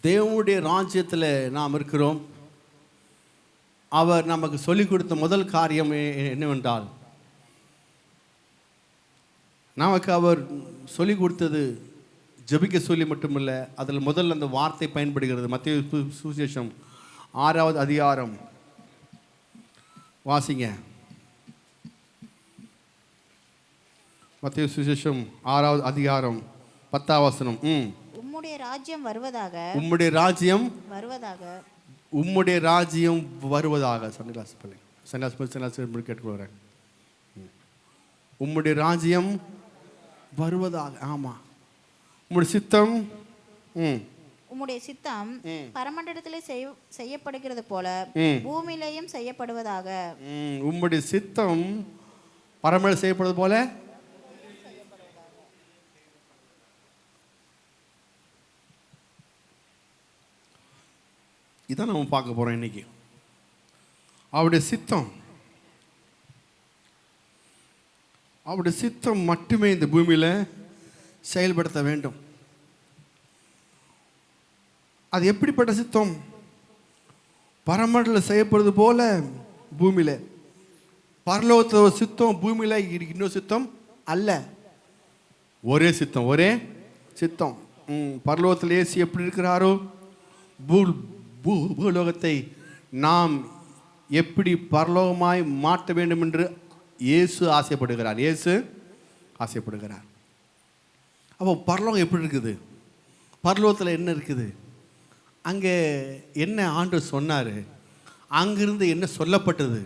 தேவனுடைய ராஜ்யத்தில் நாம் இருக்கிறோம். அவர் நமக்கு சொல்லிக் கொடுத்த முதல் காரியம் என்னவென்றால், நமக்கு அவர் சொல்லிக் கொடுத்தது ஜெபிக்க சொல்லி மட்டுமில்ல, அதில் முதல்ல அந்த வார்த்தை பயன்படுகிறது. மத்தேயு சுவிசேஷம் 6வது அதிகாரம் வாசிங்க. மத்தேயு சுவிசேஷம் 6வது அதிகாரம் 10வது வசனம். உம்முடைய ராஜ்யம் வருவதாக, உம்முடைய ராஜ்யம் வருவதாக, உம்முடைய ராஜ்யம் வருவதாக. சன்னிலாஸ் பள்ளி சன்னிலாஸ் கேட்டுக்கொள்கிறேன். உம்முடைய ராஜ்யம் வருவதாக. ஆமாம், உம்முடைய சித்தம் உம்முடைய சித்தம் பரமண்டலத்திலே செய்யப்படுகிறது போல பூமியிலேயும் செய்யப்படுவதாக. உம்முடைய சித்தம் பரமண்டலம் செய்யப்படுவது போல இதான் நம்ம பார்க்க போறோம் இன்னைக்கு. அவருடைய சித்தம், அவருடைய சித்தம் மட்டுமே இந்த பூமியில செயல்படுத்த வேண்டும். அது எப்படிப்பட்ட சித்தம்? பரமண்டல செய்யப்படுறது போல பூமியில. பரலோகத்துல ஒரு சித்தம், பூமியில இன்னொரு சித்தம் அல்ல. ஒரே சித்தம், ஒரே சித்தம். பரலோகத்தில் இயேசு எப்படி இருக்கிறாரோ, பூலோகத்தை நாம் எப்படி பரலோகமாய் மாற்ற வேண்டும் என்று இயேசு ஆசைப்படுகிறார். இயேசு ஆசைப்படுகிறார். அப்போ பரலோகம் எப்படி இருக்குது? பரலோகத்தில் என்ன இருக்குது? அங்கே என்ன ஆண்டவர் சொன்னார்? அங்கிருந்து என்ன சொல்லப்பட்டது?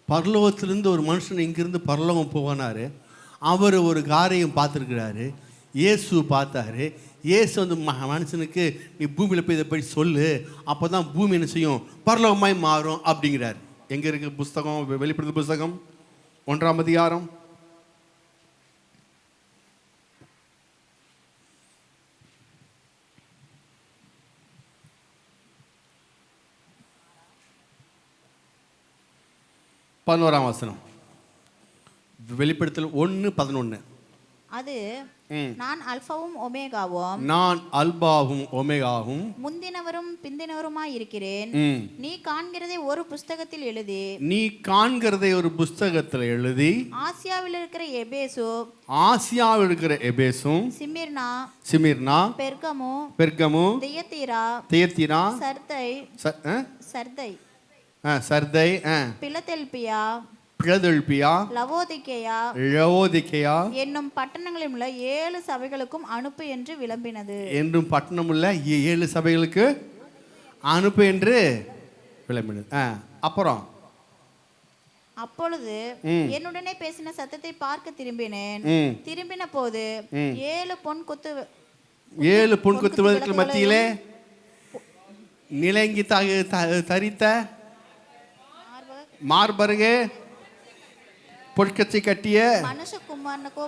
பரலோகத்திலிருந்து ஒரு மனுஷன் இங்கிருந்து பரலோகம் போனார். அவர் ஒரு காரியம் பார்த்துருக்கிறாரு. இயேசு பார்த்தாரு. இயேசு வந்து மனுஷனுக்கு நீ பூமியில் போய் இதை போய் சொல்லு, அப்போ தான் பூமி என்ன செய்யும்? பரலோகமாய் மாறும் அப்படிங்கிறார். எங்கே இருக்கு புஸ்தகம்? வெளிப்படுத்தல் புஸ்தகம் 1ஆம் அதிகாரம் 11ஆம் வசனம். வெளிப்படுத்தல் 1:11. அது நான் அல்பாவும் ஒமேகாவும், நான் அல்பாவும் ஒமேகாவும், முந்தினவரும் பிந்தினவருமாய் இருக்கிறேன். நீ காண்கிறதை ஒரு புஸ்தகத்தில் எழுதி, நீ காண்கிறதை ஒரு புஸ்தகத்தில் எழுதி, ஆசியாவில் இருக்கிற எபேசு, ஆசியாவில் இருக்கிற எபேசும், சிமிர்னா, சிமிர்னா, பெர்கமு, பெர்கமு, தியத்தீரா, தியத்தீரா, சர்தை, சர்தை, சர்தை, பிலதெல்பியா, பிலதெல்பியா, லவோதிகேயா, லவோதிகேயா என்னும் பட்டணங்களில் உள்ள 7 சபைகளுக்கும் அனுப்பு என்று விளம்பினது. என்றும் பட்டணமுள்ள 7 சபைகளுக்கு அனுப்பு என்று விளம்பினது. அப்புறம் அப்பொழுது என்னுடனே பேசின சத்தத்தை பார்க்க திரும்பினேன். திரும்பின போது 7 பொன் கொத்து விளக்குகள் மத்தியிலே நிலங்கி தரித்த மார்பருகே பொற்கச்சை கட்டிய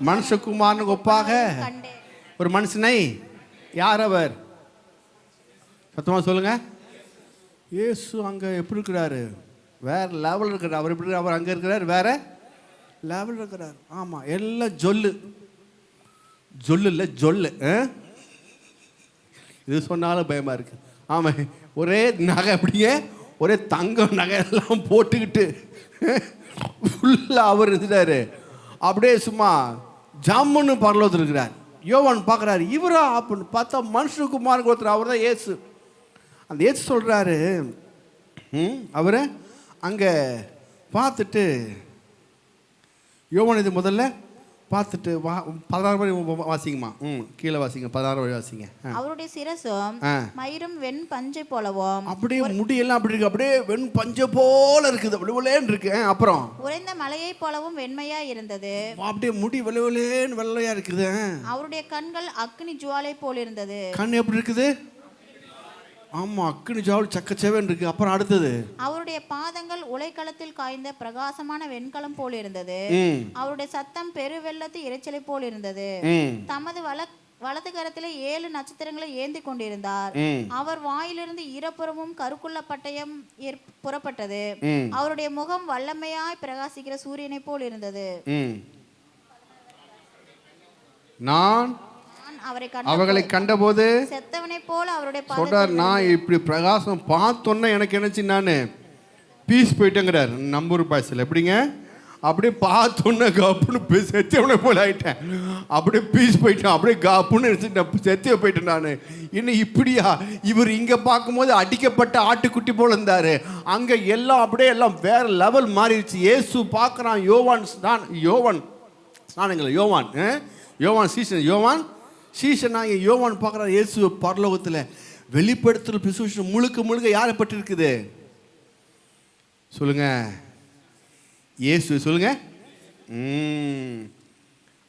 மனுஷகுமாரனுக்கு ஒப்பாக ஒரு மனுஷனை, யார் அவர்? சத்தமா சொல்லுங்க. இயேசு அங்க எப்படி இருக்கிறாரு? வேற லெவல் இருக்கிறார். அவர் எப்படி? அவர் அங்க இருக்கிறார், வேற லெவல் இருக்கிறார். ஆமா, எல்லாம் ஜொல்லு இல்லை ஜொல்லு. இது சொன்னாலும் பயமா இருக்கு. ஆமா, ஒரே நகை, அப்படியே ஒரே தங்க நகை எல்லாம் போட்டுக்கிட்டு ஃபுல்லாக அவர் இருந்துட்டாரு. அப்படியே சும்மா ஜம்முன்னு பரலோகத்தில் இருக்கிறார். யோவான் பார்க்குறாரு, இவரா அப்படின்னு பார்த்தா மனுஷகுமாரனுக்கு ஒருத்தர், அவர் தான் இயேசு. அந்த இயேசு சொல்கிறாரு, அவரை அங்கே பார்த்துட்டு, யோவான் இது முதல்ல பார்த்துட்டு 16 வரை வாசிங்கம்மா. கீழே வாசிங்க, 16 வரை வாசிங்க. அவருடைய சிரசும் மயிரும் வெண் பஞ்சை போலவும், அப்படியே முடியெல்லாம் அப்படி இருக்கு, அப்படியே வெண் பஞ்சை போல இருக்குது, வெள்ளவேன்னு இருக்கு. அப்புறம் உறைந்த மலையை போலவும் வெண்மையா இருந்தது. அப்படியே முடி வெள்ளவேன்னு வெள்ளையா இருக்குது. அவருடைய கண்கள் அக்னி ஜுவாலை போல் இருந்தது. கண் எப்படி இருக்குது? ஆமா, அக்னி ஜுவாலை சக்கச்சேவன் இருக்கு. அப்புறம் அடுத்தது, அவருடைய பாதங்கள் உலைக்களத்தில் காய்ந்த பிரகாசமான வெண்கலம் போல் இருந்தது. அவருடைய சத்தம் பெருவெள்ளத்து இரைச்சலை போல் இருந்தது. தமது வலது கரத்திலே 7 நட்சத்திரங்களை ஏந்தி கொண்டிருந்தார். அவர் வாயிலிருந்து இருபுறமும் கருக்குள்ள பட்டயம் புறப்பட்டது. அவருடைய முகம் வல்லமையாய் பிரகாசிக்கிற சூரியனை போல் இருந்தது. நான் அவர்களை கண்டபோது செத்தவனை போல அவருடைய சொல்றார், நான் இப்படி பிரகாசம் பார்த்தோன்னே எனக்கு என்னச்சு, நான் பீஸ் போயிட்டேங்கிறார். நம்பர் பாய்ச்சல் எப்படிங்க, அப்படியே பார்த்தோன்னே கப்புன்னு செத்தவனை போல ஆயிட்டேன், அப்படியே பீஸ் போயிட்டேன், அப்படியே கப்புன்னு செத்திய போயிட்டேன் நான். இன்னும் இப்படியா, இவர் இங்கே பார்க்கும்போது அடிக்கப்பட்ட ஆட்டுக்குட்டி போல இருந்தார், அங்கே எல்லாம் அப்படியே எல்லாம் வேற லெவல் மாறிடுச்சு. இயேசு பார்க்குறான், யோவான் ஸ்நானங்கள், யோவான் சீசனாக யோவான் பார்க்குறான் இயேசு பரலோகத்தில். வெளிப்படுத்தல் விசேஷம் முழுக்க யாரை பற்றி இருக்குது சொல்லுங்க, இயேசு. சொல்லுங்க.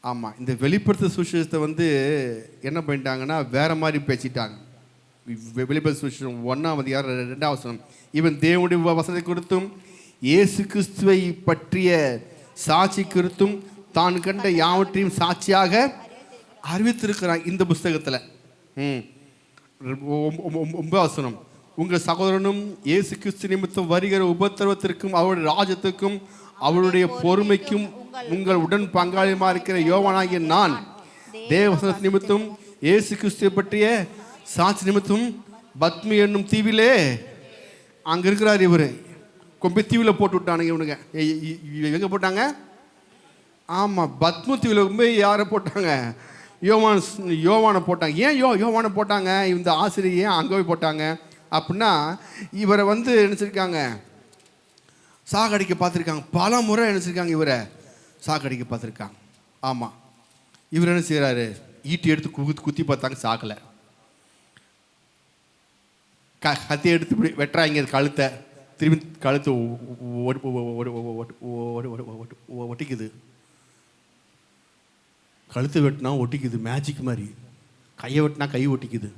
ஆமாம், இந்த வெளிப்படுத்த சுவிசேஷத்தை என்ன பண்ணிட்டாங்கன்னா வேற மாதிரி பேசிட்டாங்க. வெளிப்படுத்த சுவிசேஷம் 1:2 இவன் தேவனுடைய வசனத்தை குறித்தும் இயேசு கிறிஸ்துவை பற்றிய சாட்சி குறித்தும் தான் கண்ட யாவற்றையும் சாட்சியாக அறிவித்திருக்கிறான் இந்த புஸ்தகத்தில். 9 உங்கள் சகோதரனும் இயேசு கிறிஸ்து நிமித்தம் வருகிற உபத்திரவத்திற்கும் அவருடைய ராஜ்யத்துக்கும் அவருடைய பொறுமைக்கும் உங்கள் உடன் பங்காளியமாக இருக்கிற யோவானாகிய நான் தேவவசன நிமித்தம் இயேசு கிறிஸ்துவை பற்றிய சாட்சி நிமித்தம் பத்மி என்னும் தீவிலே அங்கே இருக்கிறார். இவர் கொம்பை தீவில் போட்டு விட்டானுங்க இவனுங்க. எங்கே போட்டாங்க? ஆமாம், பத்மு தீவில் போய் யாரை போட்டாங்க? யோவானை போட்டாங்க. ஏன் யோவானை போட்டாங்க? இந்த ஆசிரியை ஏன் அங்கே போய் போட்டாங்க அப்படின்னா, இவரை நினச்சிருக்காங்க சாகடிக்க பார்த்துருக்காங்க. பல முறை நினச்சிருக்காங்க இவரை சாகடிக்க பார்த்துருக்காங்க. ஆமாம், இவர் என்ன செய்கிறாரு, ஈட்டி எடுத்து குத்தி பார்த்தாங்க, சாகலை. கத்தி எடுத்து இப்படி வெட்டுறாங்க கழுத்தை, திரும்பி கழுத்தை ஒட்டிக்குது. கழுத்தை வெட்டினா ஒட்டிக்குது, மேஜிக் மாதிரி. கையை வெட்டினா கை ஒட்டிக்குது.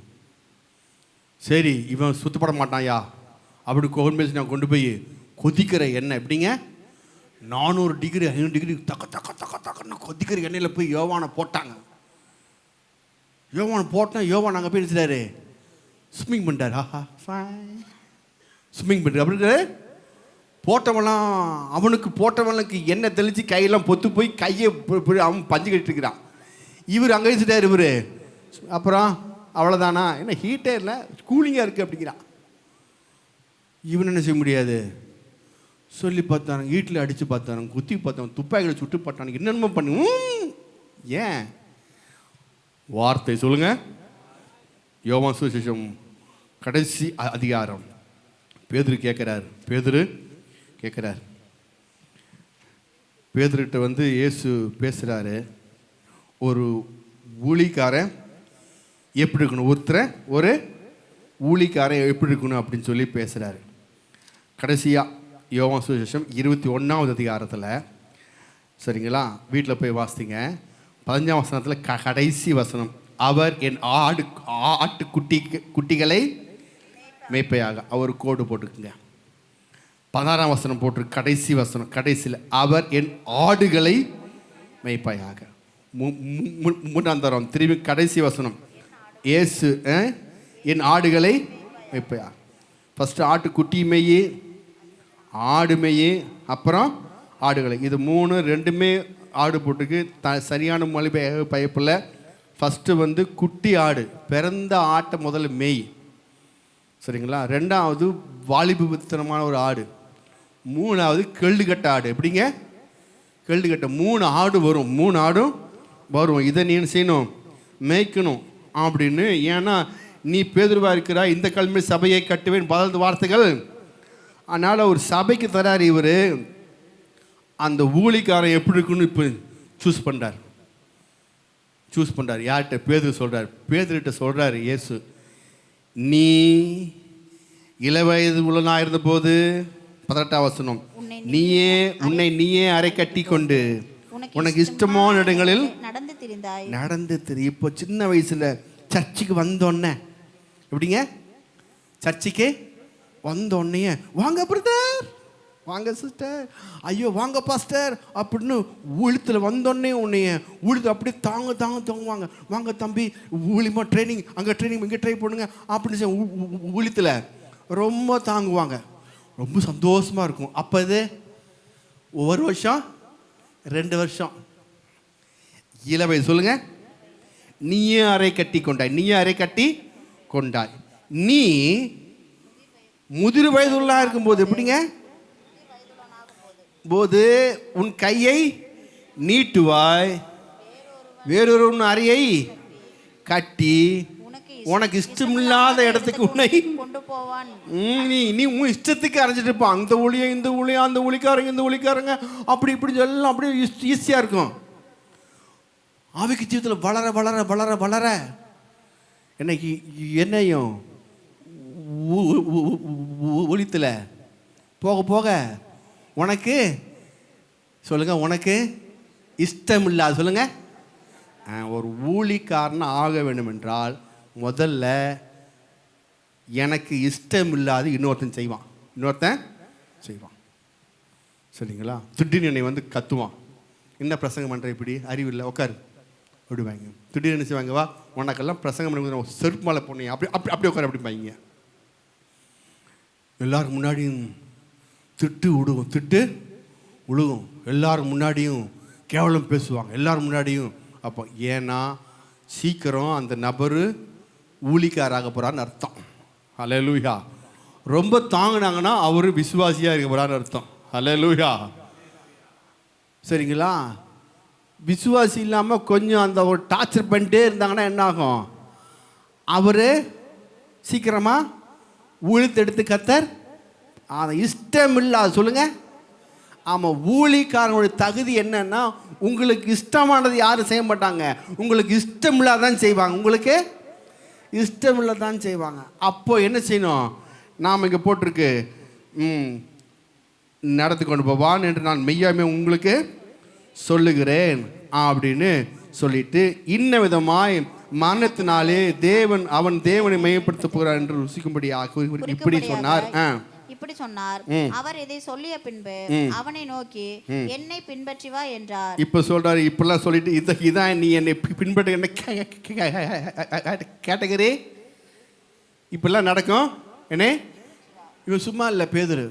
சரி, இவன் சுத்தப்பட மாட்டான்யா அப்படி கோவில் நான் கொண்டு போய் கொதிக்கிற எண்ணெய் எப்படிங்க 400 டிகிரி 500 டிகிரி தக்கன்னு கொதிக்கிற எண்ணெயில் போய் யோவானை போட்டாங்க. யோவான் அங்கே போய் நினைச்சாரு, ஸ்விம்மிங் பண்ணிட்டார். ஸ்விம்மிங் பண்ணுறாரு. அப்படி போட்டவெல்லாம் போட்டவனுக்கு எண்ணெய் தெளித்து கையெல்லாம் பொத்து போய் கையை அவன் பஞ்சு கட்டிட்டு இருக்கிறான். இவர் அங்கே வச்சுட்டார். இவர் அப்புறம் அவ்வளோதானா, என்ன ஹீட்டே இல்லை, கூலிங்காக இருக்குது அப்படிங்கிறான். இவன் என்ன செய்ய முடியாது, சொல்லி பார்த்தானுங்க, வீட்டில் அடித்து பார்த்தானுங்க, குத்தி பார்த்தாங்க, துப்பாக்கிகளை சுட்டு பார்த்தானுங்க, என்னென்னமோ பண்ணி. ஏன் வார்த்தை சொல்லுங்க. யோவான் சுவிசேஷம் கடைசி அதிகாரம். பேதுரு கேட்குறார். பேதுருகிட்ட இயேசு பேசுகிறாரு, ஒரு ஊழிக்காரன் எப்படி இருக்கணும், ஒரு ஊழிக்காரன் எப்படி இருக்கணும் அப்படின்னு சொல்லி பேசுகிறாரு. கடைசியாக யோவான் சுவிசேஷம் 21 அதிகாரத்தில், சரிங்களா, வீட்டில் போய் வாசிங்க. 15 வசனத்தில் கடைசி வசனம், அவர் என் குட்டிகளை மேய்ப்பையாக, அவர் கோடு போட்டுக்குங்க. 16 வசனம் போட்டு கடைசி வசனம் கடைசியில், அவர் என் ஆடுகளை மேய்ப்பையாக. 3 திரும்பி கடைசி வசனம், இயேசு என் ஆடுகளை மேய்ப்பையாக. ஃபஸ்ட்டு ஆட்டுக்குட்டி மேயே, ஆடு மேயே, அப்புறம் ஆடுகளை. இது 2மே ஆடு போட்டுக்கு சரியான மொழி பயப்பில். ஃபஸ்ட்டு குட்டி ஆடு, பிறந்த ஆட்டை முதல்ல மேய், சரிங்களா. 2வது வாலிபத்தனமான ஒரு ஆடு, 3வது கெள்ளுக்கட்ட ஆடு. எப்படிங்க கெள்ளுக்கட்ட? 3 ஆடு வரும், 3 ஆடும் வரும். இதை நீ செய்யணும், மேய்க்கணும் அப்படின்னு. ஏன்னா நீ பேதுருவா இருக்கிறா, இந்த கல்வி சபையை கட்டுவேன் 10 வார்த்தைகள். அதனால் ஒரு சபைக்கு தரார் இவர். அந்த ஊழிக்காரன் எப்படி இருக்குன்னு இப்போ சூஸ் பண்ணுறார். யார்கிட்ட? பேதுருகிட்ட சொல்கிறார் இயேசு, நீ இளவயது உள்ளனாக இருந்தபோது 18 வசனம், நீயே அரை கட்டி கொண்டு உனக்கு இஷ்டமான இடங்களில் நடந்து திரி. இப்போ சின்ன வயசுல சர்ச்சுக்கு வந்தோடனே எப்படிங்க, சர்ச்சுக்கு வந்தோடனே வாங்க பிரதர், வாங்க சிஸ்டர், ஐயோ வாங்க பாஸ்டர் அப்படின்னு ஊழியத்தில் வந்தோடனே உன்னைய ஊழியத்தில் அப்படியே தாங்குவாங்க. வாங்க தம்பி, ஊழியமாக ட்ரைனிங், அங்கே ட்ரைனிங், இங்கே ட்ரை பண்ணுங்க அப்படின்னு ஊழியத்தில் ரொம்ப தாங்குவாங்க. ரொம்ப சந்தோஷமாக இருக்கும். அப்போ இது ஒவ்வொரு வருஷம் 2 வருஷம் இளவயது சொல்லுங்க, நீயே அறை கட்டி கொண்டாய். நீயே அறை கட்டி கொண்டாய். நீ முதிர் வயதுள்ளா இருக்கும்போது எப்படிங்க போது உன் கையை நீட்டுவாய், வேறொரு அறையை கட்டி உனக்கு இஷ்டமில்லாத இடத்துக்கு உன்னை கொண்டு போவான். நீ உன் இஷ்டத்துக்கு அரைஞ்சிட்டு இருப்பான். அந்த ஊழியம் இந்த ஊழியம், அந்த ஊழிக்காரங்க இந்த ஊழிக்காரங்க, அப்படி இப்படி எல்லாம் அப்படியே ஈஸியாக இருக்கும். ஆவிக்கு ஜீவிதத்தில் வளர வளர வளர வளர என்னைக்கு என்னையும் ஒளித்தில் போக போக உனக்கு சொல்லுங்க, உனக்கு இஷ்டம் இல்லாது சொல்லுங்க. ஒரு ஊழிக்காரன் ஆக வேண்டும் என்றால் முதல்ல எனக்கு இஷ்டம் இல்லாது இன்னொருத்தன் செய்வான். சரிங்களா? திடீர்னு என்னை வந்து கத்துவான், என்ன பிரசங்கம் பண்ணுற, இப்படி அறிவில்லை, உட்காரு அப்படிவாங்க. திடீர்னு என்ன செய்வாங்க, வா உனக்கெல்லாம் பிரசங்கம் பண்ணி செருப்பு மேலே போனீங்க, அப்படி உட்காரு அப்படிம்பாங்க. எல்லாருக்கும் முன்னாடியும் திட்டு உழுகும், எல்லாரும் முன்னாடியும் கேவலம் பேசுவாங்க, எல்லாரும் முன்னாடியும். அப்போ ஏன்னா சீக்கிரம் அந்த நபர் ஊழிக்காராக போகிறான்னு அர்த்தம். ஹல்லேலூயா. ரொம்ப தாங்கினாங்கன்னா அவர் விசுவாசியாக இருக்க போகிறான்னு அர்த்தம். ஹல்லேலூயா. சரிங்களா? விசுவாசி இல்லாமல் கொஞ்சம் அந்த ஒரு டார்ச்சர் பண்ணிட்டே இருந்தாங்கன்னா என்ன ஆகும், அவர் சீக்கிரமாக ஊழியத்தை கத்தர் அதை இஷ்டம் இல்லாத சொல்லுங்க. ஆமாம், ஊழிக்காரனுடைய தகுதி என்னன்னா, உங்களுக்கு இஷ்டமானது யாரும் செய்ய மாட்டாங்க, உங்களுக்கு இஷ்டம் இல்லாதான் செய்வாங்க. உங்களுக்கு இஷ்டம் இல்லாதான் செய்வாங்க. அப்போ என்ன செய்யணும், நாம் இங்கே போட்டிருக்கு, நடத்தி கொண்டு போவான் என்று நான் மெய்யாமே உங்களுக்கு சொல்லுகிறேன் அப்படின்னு சொல்லிட்டு, இன்ன விதமாய் மரணத்தினாலே அவன் தேவனை மையப்படுத்த போகிறார் என்று ருசிக்கும்படியாக இப்படி சொன்னார். அவர் இதை சொல்லிய பின்பு அவனை நோக்கி என்னை பின்பற்றி வா என்றார். இப்ப சொல்றாரு, இப்பெல்லாம் சொல்லிட்டு இதான் நீ என்னை பின்பற்ற என்ன கேட்டகரி இப்பெல்லாம் நடக்கும். என்ன இவன் சும்மா இல்லை, பேதுரு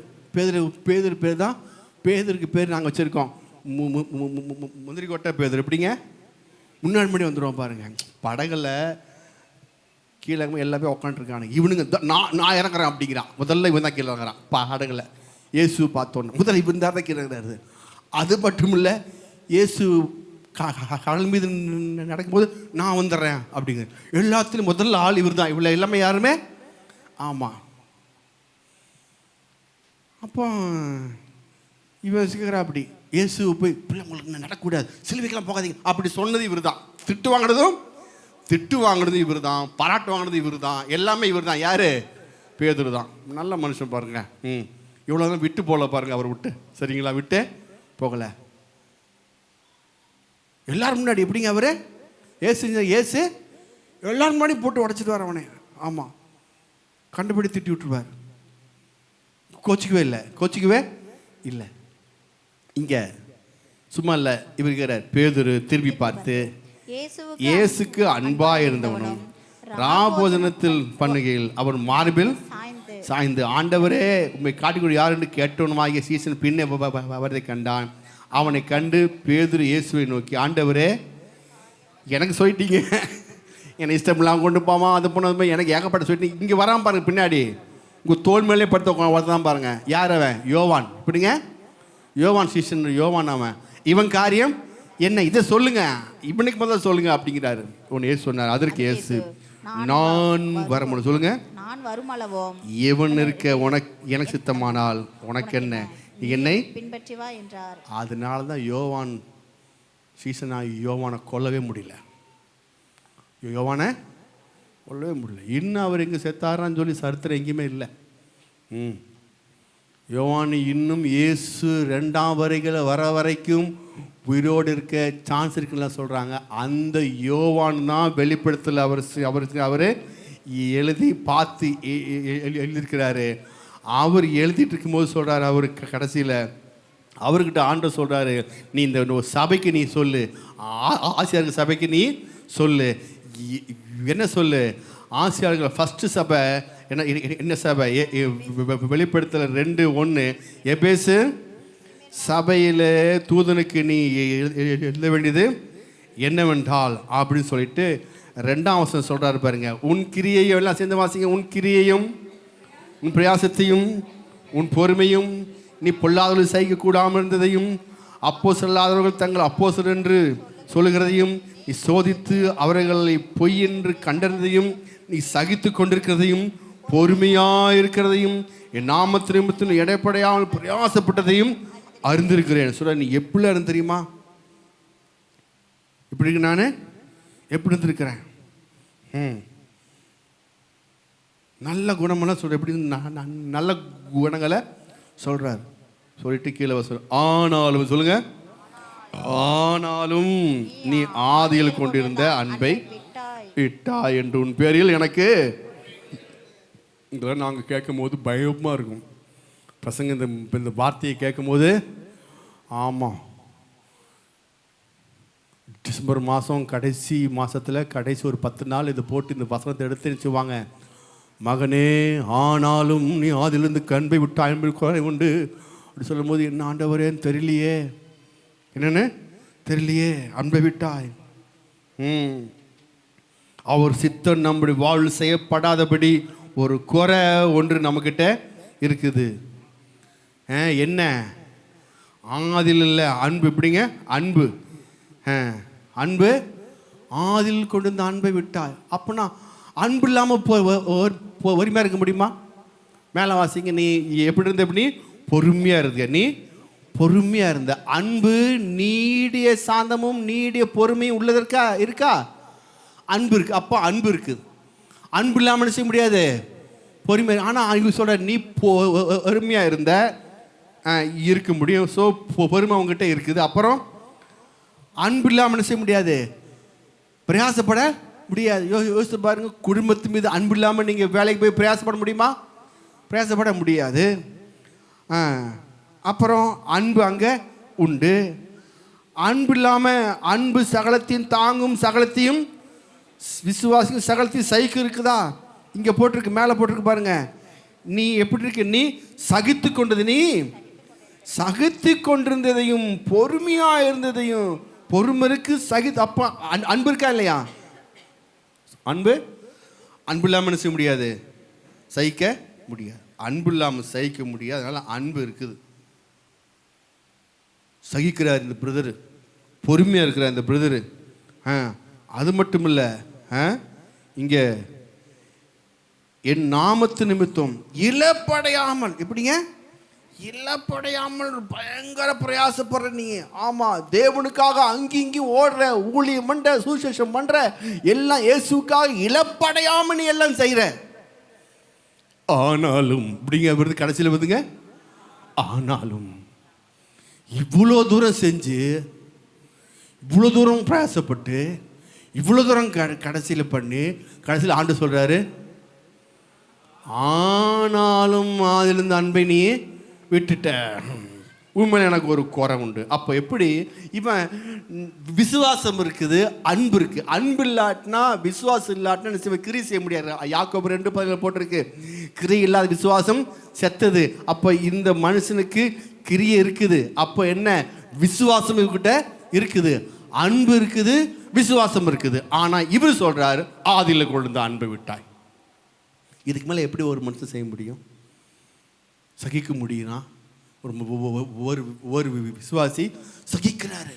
பேர் தான், பேதருக்கு பேர் நாங்கள் வச்சுருக்கோம் முந்திரி கொட்டை பேதர். எப்படிங்க முன்னாடி வந்துடுவோம் பாருங்க. படகுல கீழே எல்லாமே உட்காந்துருக்காங்க, இவனுங்க நான் இறங்குறேன் அப்படிங்கிறான். முதல்ல இவன் தான் கீழே இறங்குறான் படகுல. இயேசு பார்த்தோன்னு முதல்ல இவன் தான் கீழே இறங்குறாரு. அது மட்டும் இல்லை, இயேசு கடல் மீது நடக்கும்போது நான் வந்துடுறேன் அப்படிங்கிற. எல்லாத்துலேயும் முதல்ல ஆள் இவர் தான். இவ்வளோ எல்லாமே யாருமே. ஆமாம். அப்போ இவன் சிக்கிறா அப்படி. இயேசு போய் பிள்ளை உங்களுக்கு நடக்கக்கூடாது, சிலுவைக்கெல்லாம் போகாதீங்க அப்படி சொன்னது இவர் தான். திட்டு வாங்கினதும் இவர் தான், பாராட்டு வாங்கினது இவர் தான், எல்லாமே இவர் தான். யார்? பேதுரு தான். நல்ல மனுஷன் பாருங்க. இவ்வளோதான் விட்டு போகல பாருங்க, அவர் விட்டு. சரிங்களா? விட்டு போகலை. எல்லாரும் முன்னாடி எப்படிங்க அவர் ஏசு எல்லாரும் முன்னாடி போட்டு உடச்சிட்டு வர அவனே. ஆமாம், கண்டுபிடி திட்டி விட்டுருவார். கோச்சிக்கவே இல்லை. இங்கே சும்மா இல்லை, இவர் இருக்கிறார். பேதுரு திரும்பி பார்த்து, இயேசுக்கு அன்பாக இருந்தவனும் ராபோஜனத்தில் பண்ணுகையில் அவர் மார்பில் சாய்ந்து, ஆண்டவரே உண்மை காட்டிக்கொடு யார் என்று கேட்டவனுமாகிய சீசன் பின்னே அவரை கண்டான். அவனை கண்டு பேதுரு இயேசுவை நோக்கி, ஆண்டவரே எனக்கு சொல்லிட்டீங்க, என்னை இஷ்டமில்லாமல் கொண்டு போவான், அது போனது எனக்கு ஏகப்பட்ட சொல்லிட்டீங்க. இங்கே வராமல் பாருங்க, பின்னாடி உங்கள் தோல் மேலே படுத்த தான் பாருங்க. யார் அவன்? யோவான். இப்படிங்க யோவான் சீசன், யோவான் அவன். இவன் காரியம் என்ன, இதை சொல்லுங்க, இவனுக்கு முதல்ல சொல்லுங்க அப்படிங்கிறாரு. ஒன்று ஏசு சொன்னார். அதற்கு ஏசு, நான் வர முடியும் சொல்லுங்க, நான் வருமளவோ இவன் இருக்க எனக்கு சித்தமானால் உனக்கு என்ன, என்னை பின்பற்றி வா என்றார். அதனால தான் யோவான் யோவானை கொல்லவே முடியல. இன்னும் அவர் எங்கே செத்தாரான்னு சொல்லி சரித்திரம் எங்கேயுமே இல்லை. யோவான் இன்னும் இயேசு 2ஆம் வருகையில் வர வரைக்கும் உயிரோடு இருக்க சான்ஸ் இருக்குன்னு சொல்கிறாங்க. அந்த யோவான் தான் வெளிப்படுத்தல அவர் எழுதி பார்த்து எழுதியிருக்கிறாரு. அவர் எழுதிட்டு இருக்கும்போது சொல்கிறாரு, அவருக்கு கடைசியில் அவர்கிட்ட ஆண்டவர் சொல்கிறாரு, நீ இந்த சபைக்கு நீ சொல்லு, ஆசிரியர்கள் சபைக்கு நீ சொல்லு. என்ன சொல்லு? ஆசிரியர்கள் ஃபஸ்ட்டு சபை என்ன சபை? வெளிப்படுத்தல 2:1 எபேசு சபையில் தூதனுக்கு நீ எழுத வேண்டியது என்னவென்றால் அப்படின்னு சொல்லிட்டு 2ஆம் வசனம் சொல்றாரு பாருங்க, உன் கிரியையும், எல்லாம் சேர்ந்து வாசிங்க, உன் கிரியையும் உன் பிரயாசத்தையும் உன் பொறுமையும் நீ பொல்லாதவர்கள் சகிக்க கூடாமல் இருந்ததையும் அப்போஸ்தலர்கள் தங்கள் அப்போஸ்தலர் என்று சொல்லுகிறதையும் நீ சோதித்து அவர்களை பொய் என்று கண்டறிந்ததையும் நீ சகித்து கொண்டிருக்கிறதையும் பொறுமையாயிருக்கிறதையும் என் நாமத்து நிமித்தம் எடைப்படையாமல் பிரயாசப்பட்டதையும் அறிந்திருக்கிறேன். சொல்ற, நீ எப்படி இருந்து தெரியுமா? எப்படி இருக்கு? நான் எப்படி இருந்திருக்கிறேன்? நல்ல குணமெல்லாம் சொல்ற, எப்படி நல்ல குணங்களை சொல்றாரு. சொல்லிட்டு கீழே சொல், ஆனாலும் சொல்லுங்க, ஆனாலும் நீ ஆதியில் கொண்டிருந்த அன்பை விட்டாய் என்று உன் பேரில் எனக்கு. இதெல்லாம் நாங்கள் கேட்கும் போது பயமாக இருக்கும். பசங்க இந்த வார்த்தையை கேட்கும் போது, ஆமாம், டிசம்பர் மாதம் கடைசி மாதத்தில் கடைசி ஒரு 10 நாள் இது போட்டு இந்த வசனத்தை எடுத்து வச்சுவாங்க. மகனே, ஆனாலும் நீ ஆதிலிருந்து அன்பை விட்டாய் என்பது குறை உண்டு அப்படி சொல்லும் போது, என்ன ஆண்டவரேன்னு தெரியலையே, என்னன்னு தெரியலையே, அன்பை விட்டாய். அவர் சித்தம் நம்முடைய வாழ்வு செய்யப்படாதபடி ஒரு குறை ஒன்று நம்மக்கிட்ட இருக்குது. என்ன? ஆதில் இல்லை, அன்பு. எப்படிங்க அன்பு? அன்பு ஆதில் கொண்டு இந்த அன்பை விட்டாய். அப்படின்னா அன்பு இல்லாமல் வறுமையாக இருக்க முடியுமா? மேலே வாசிங்க, நீ எப்படி இருந்த? எப்படி பொறுமையாக இருக்க? நீ பொறுமையாக இருந்த. அன்பு நீடிய சாந்தமும் நீடிய பொறுமையும் உள்ளதற்கா இருக்கா? அன்பு இருக்கு. அப்போ அன்பு இருக்குது. அன்பு இல்லாமல் செய்ய முடியாது, பொறுமை. ஆனால் அவங்க சொல்ற, நீ பொறுமையாக இருந்த இருக்க முடியும். ஸோ பொறுமை அவங்ககிட்ட இருக்குது. அப்புறம் அன்பு இல்லாமல் செய்ய முடியாது, பிரயாசப்பட முடியாது. யோசித்து பாருங்க, குடும்பத்து மீது அன்பு இல்லாமல் நீங்கள் வேலைக்கு போய் பிரயாசப்பட முடியுமா? பிரயாசப்பட முடியாது. அப்புறம் அன்பு அங்கே உண்டு. அன்பு இல்லாமல், அன்பு சகலத்தையும் தாங்கும், சகலத்தையும் விசுவாசிக்கும், சகலத்தையும் சகிக்க இருக்குதா? இங்கே போட்டிருக்கு, மேலே போட்டிருக்கு பாருங்க. நீ எப்படி இருக்க? நீ சகித்து கொண்டது, நீ சகித்து கொண்டிருந்ததையும் பொறுமையாக இருந்ததையும். பொறுமை இருக்கு, சகித்து. அப்போ அன்பு இருக்கா இல்லையா? அன்பு அன்பு இல்லாமல் செய்ய முடியாது, சகிக்க முடியாது. அன்பு இல்லாமல் சகிக்க முடியாது. அதனால் அன்பு இருக்குது. சகிக்கிறார் இந்த பிரதரு, பொறுமையாக இருக்கிறார் இந்த பிரதரு. அது மட்டும் இல்லை, இங்கே என் நாமத்து நிமித்தம் இழப்படையாமல். எப்படிங்க இழப்படையாமல்? பயங்கர பிரயாசப்படுற நீ. ஆமாம், தேவனுக்காக அங்கி இங்கி ஓடுற, ஊழியம் பண்ணுற, சுவிசேஷம் பண்ணுற, எல்லாம் இயேசுக்காக இழப்படையாமல் நீ எல்லாம் செய்கிற. ஆனாலும் இப்படிங்க வருது கடைசியில் வருதுங்க, ஆனாலும் இவ்வளோ தூரம் செஞ்சு, இவ்வளோ தூரம் பிரயாசப்பட்டு, இவ்வளோ தூரம் கடைசியில் பண்ணி, கடைசியில் ஆண்டு சொல்கிறாரு, ஆனாலும் அதிலிருந்து அன்பை நீ விட்டுட்ட. உண்மையில் எனக்கு ஒரு குறை உண்டு. அப்போ எப்படி இவன் விசுவாசம் இருக்குது, அன்பு இருக்குது. அன்பு இல்லாட்டினா, விசுவாசம் இல்லாட்டினா கிரி செய்ய முடியாது. யாக்கோபு 2:10 போட்டிருக்கு, கிரி இல்லாத விசுவாசம் செத்தது. அப்போ இந்த மனுஷனுக்கு கிரியை இருக்குது. அப்போ என்ன? விசுவாசம் இவர்கிட்ட இருக்குது, அன்பு இருக்குது, விசுவாசம் இருக்குது. ஆனால் இவர் சொல்றாரு, ஆதியில் கொண்டு அன்பை விட்டாய். இதுக்கு மேலே எப்படி ஒரு மனுஷன் செய்ய முடியும்? சகிக்க முடியும்னா? ஒரு விசுவாசி சகிக்கிறாரு,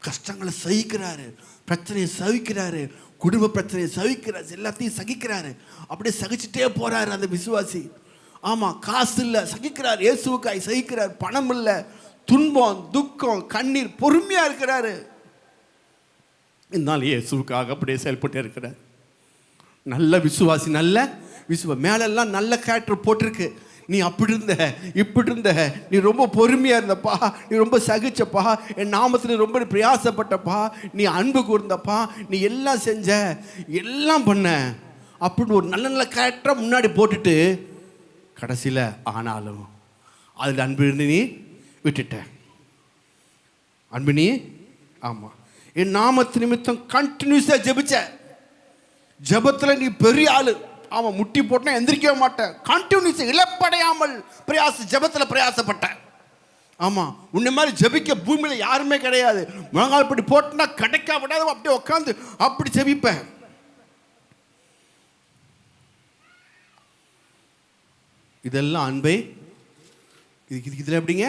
கஷ்டங்களை சகிக்கிறாரு, பிரச்சனையை சகிக்கிறாரு, குடும்ப பிரச்சனையை சகிக்கிறாரு, எல்லாத்தையும் சகிக்கிறாரு. அப்படியே சகிச்சுட்டே போறாரு அந்த விசுவாசி. ஆமாம், காசு இல்லை, சகிக்கிறார். இயேசுவுக்காய் சகிக்கிறார். பணம் இல்லை, துன்பம், துக்கம், கண்ணீர், பொறுமையாக இருக்கிறாரு. இருந்தாலும் இயேசுவுக்காக அப்படியே செயல்பட்டு இருக்கிறார். நல்ல விசுவாசி, நல்ல மேலெல்லாம் நல்ல கேரக்டர் போட்டிருக்கு. நீ அப்படி இருந்த, இப்படி இருந்த, நீ ரொம்ப பொறுமையாக இருந்தப்பா, நீ ரொம்ப சகிச்சப்பா, என் நாமத்தில் ரொம்ப பிரயாசப்பட்டப்பா, நீ அன்பு கூர்ந்தப்பா, நீ எல்லாம் செஞ்ச, எல்லாம் பண்ண அப்படின்னு ஒரு நல்ல நல்ல கேரக்டரை முன்னாடி போட்டுட்டு கடைசியில் ஆனாலும் அதில் அன்பு இருந்து நீ விட்டுட்ட. அன்பு நீ, ஆமாம், என் நாமத்து நிமித்தம் கண்டினியூஸாக ஜெபிச்ச. ஜெபத்தில் நீ பெரிய ஆளு. ஆமாம், முட்டி போட்டா எந்திரிக்கவே மாட்டேன். கண்டினியூஸ் இழப்படையாமல் ஜெபத்தில் பிரயாசப்பட்ட. ஆமாம், உன்ன மாதிரி ஜெபிக்க பூமியில் யாருமே கிடையாது. முழங்கால் படி போட்டுனா கிடைக்கா விடாத அப்படியே உட்காந்து அப்படி ஜெபிப்பேன். இதெல்லாம் அன்பே. இதில் எப்படிங்க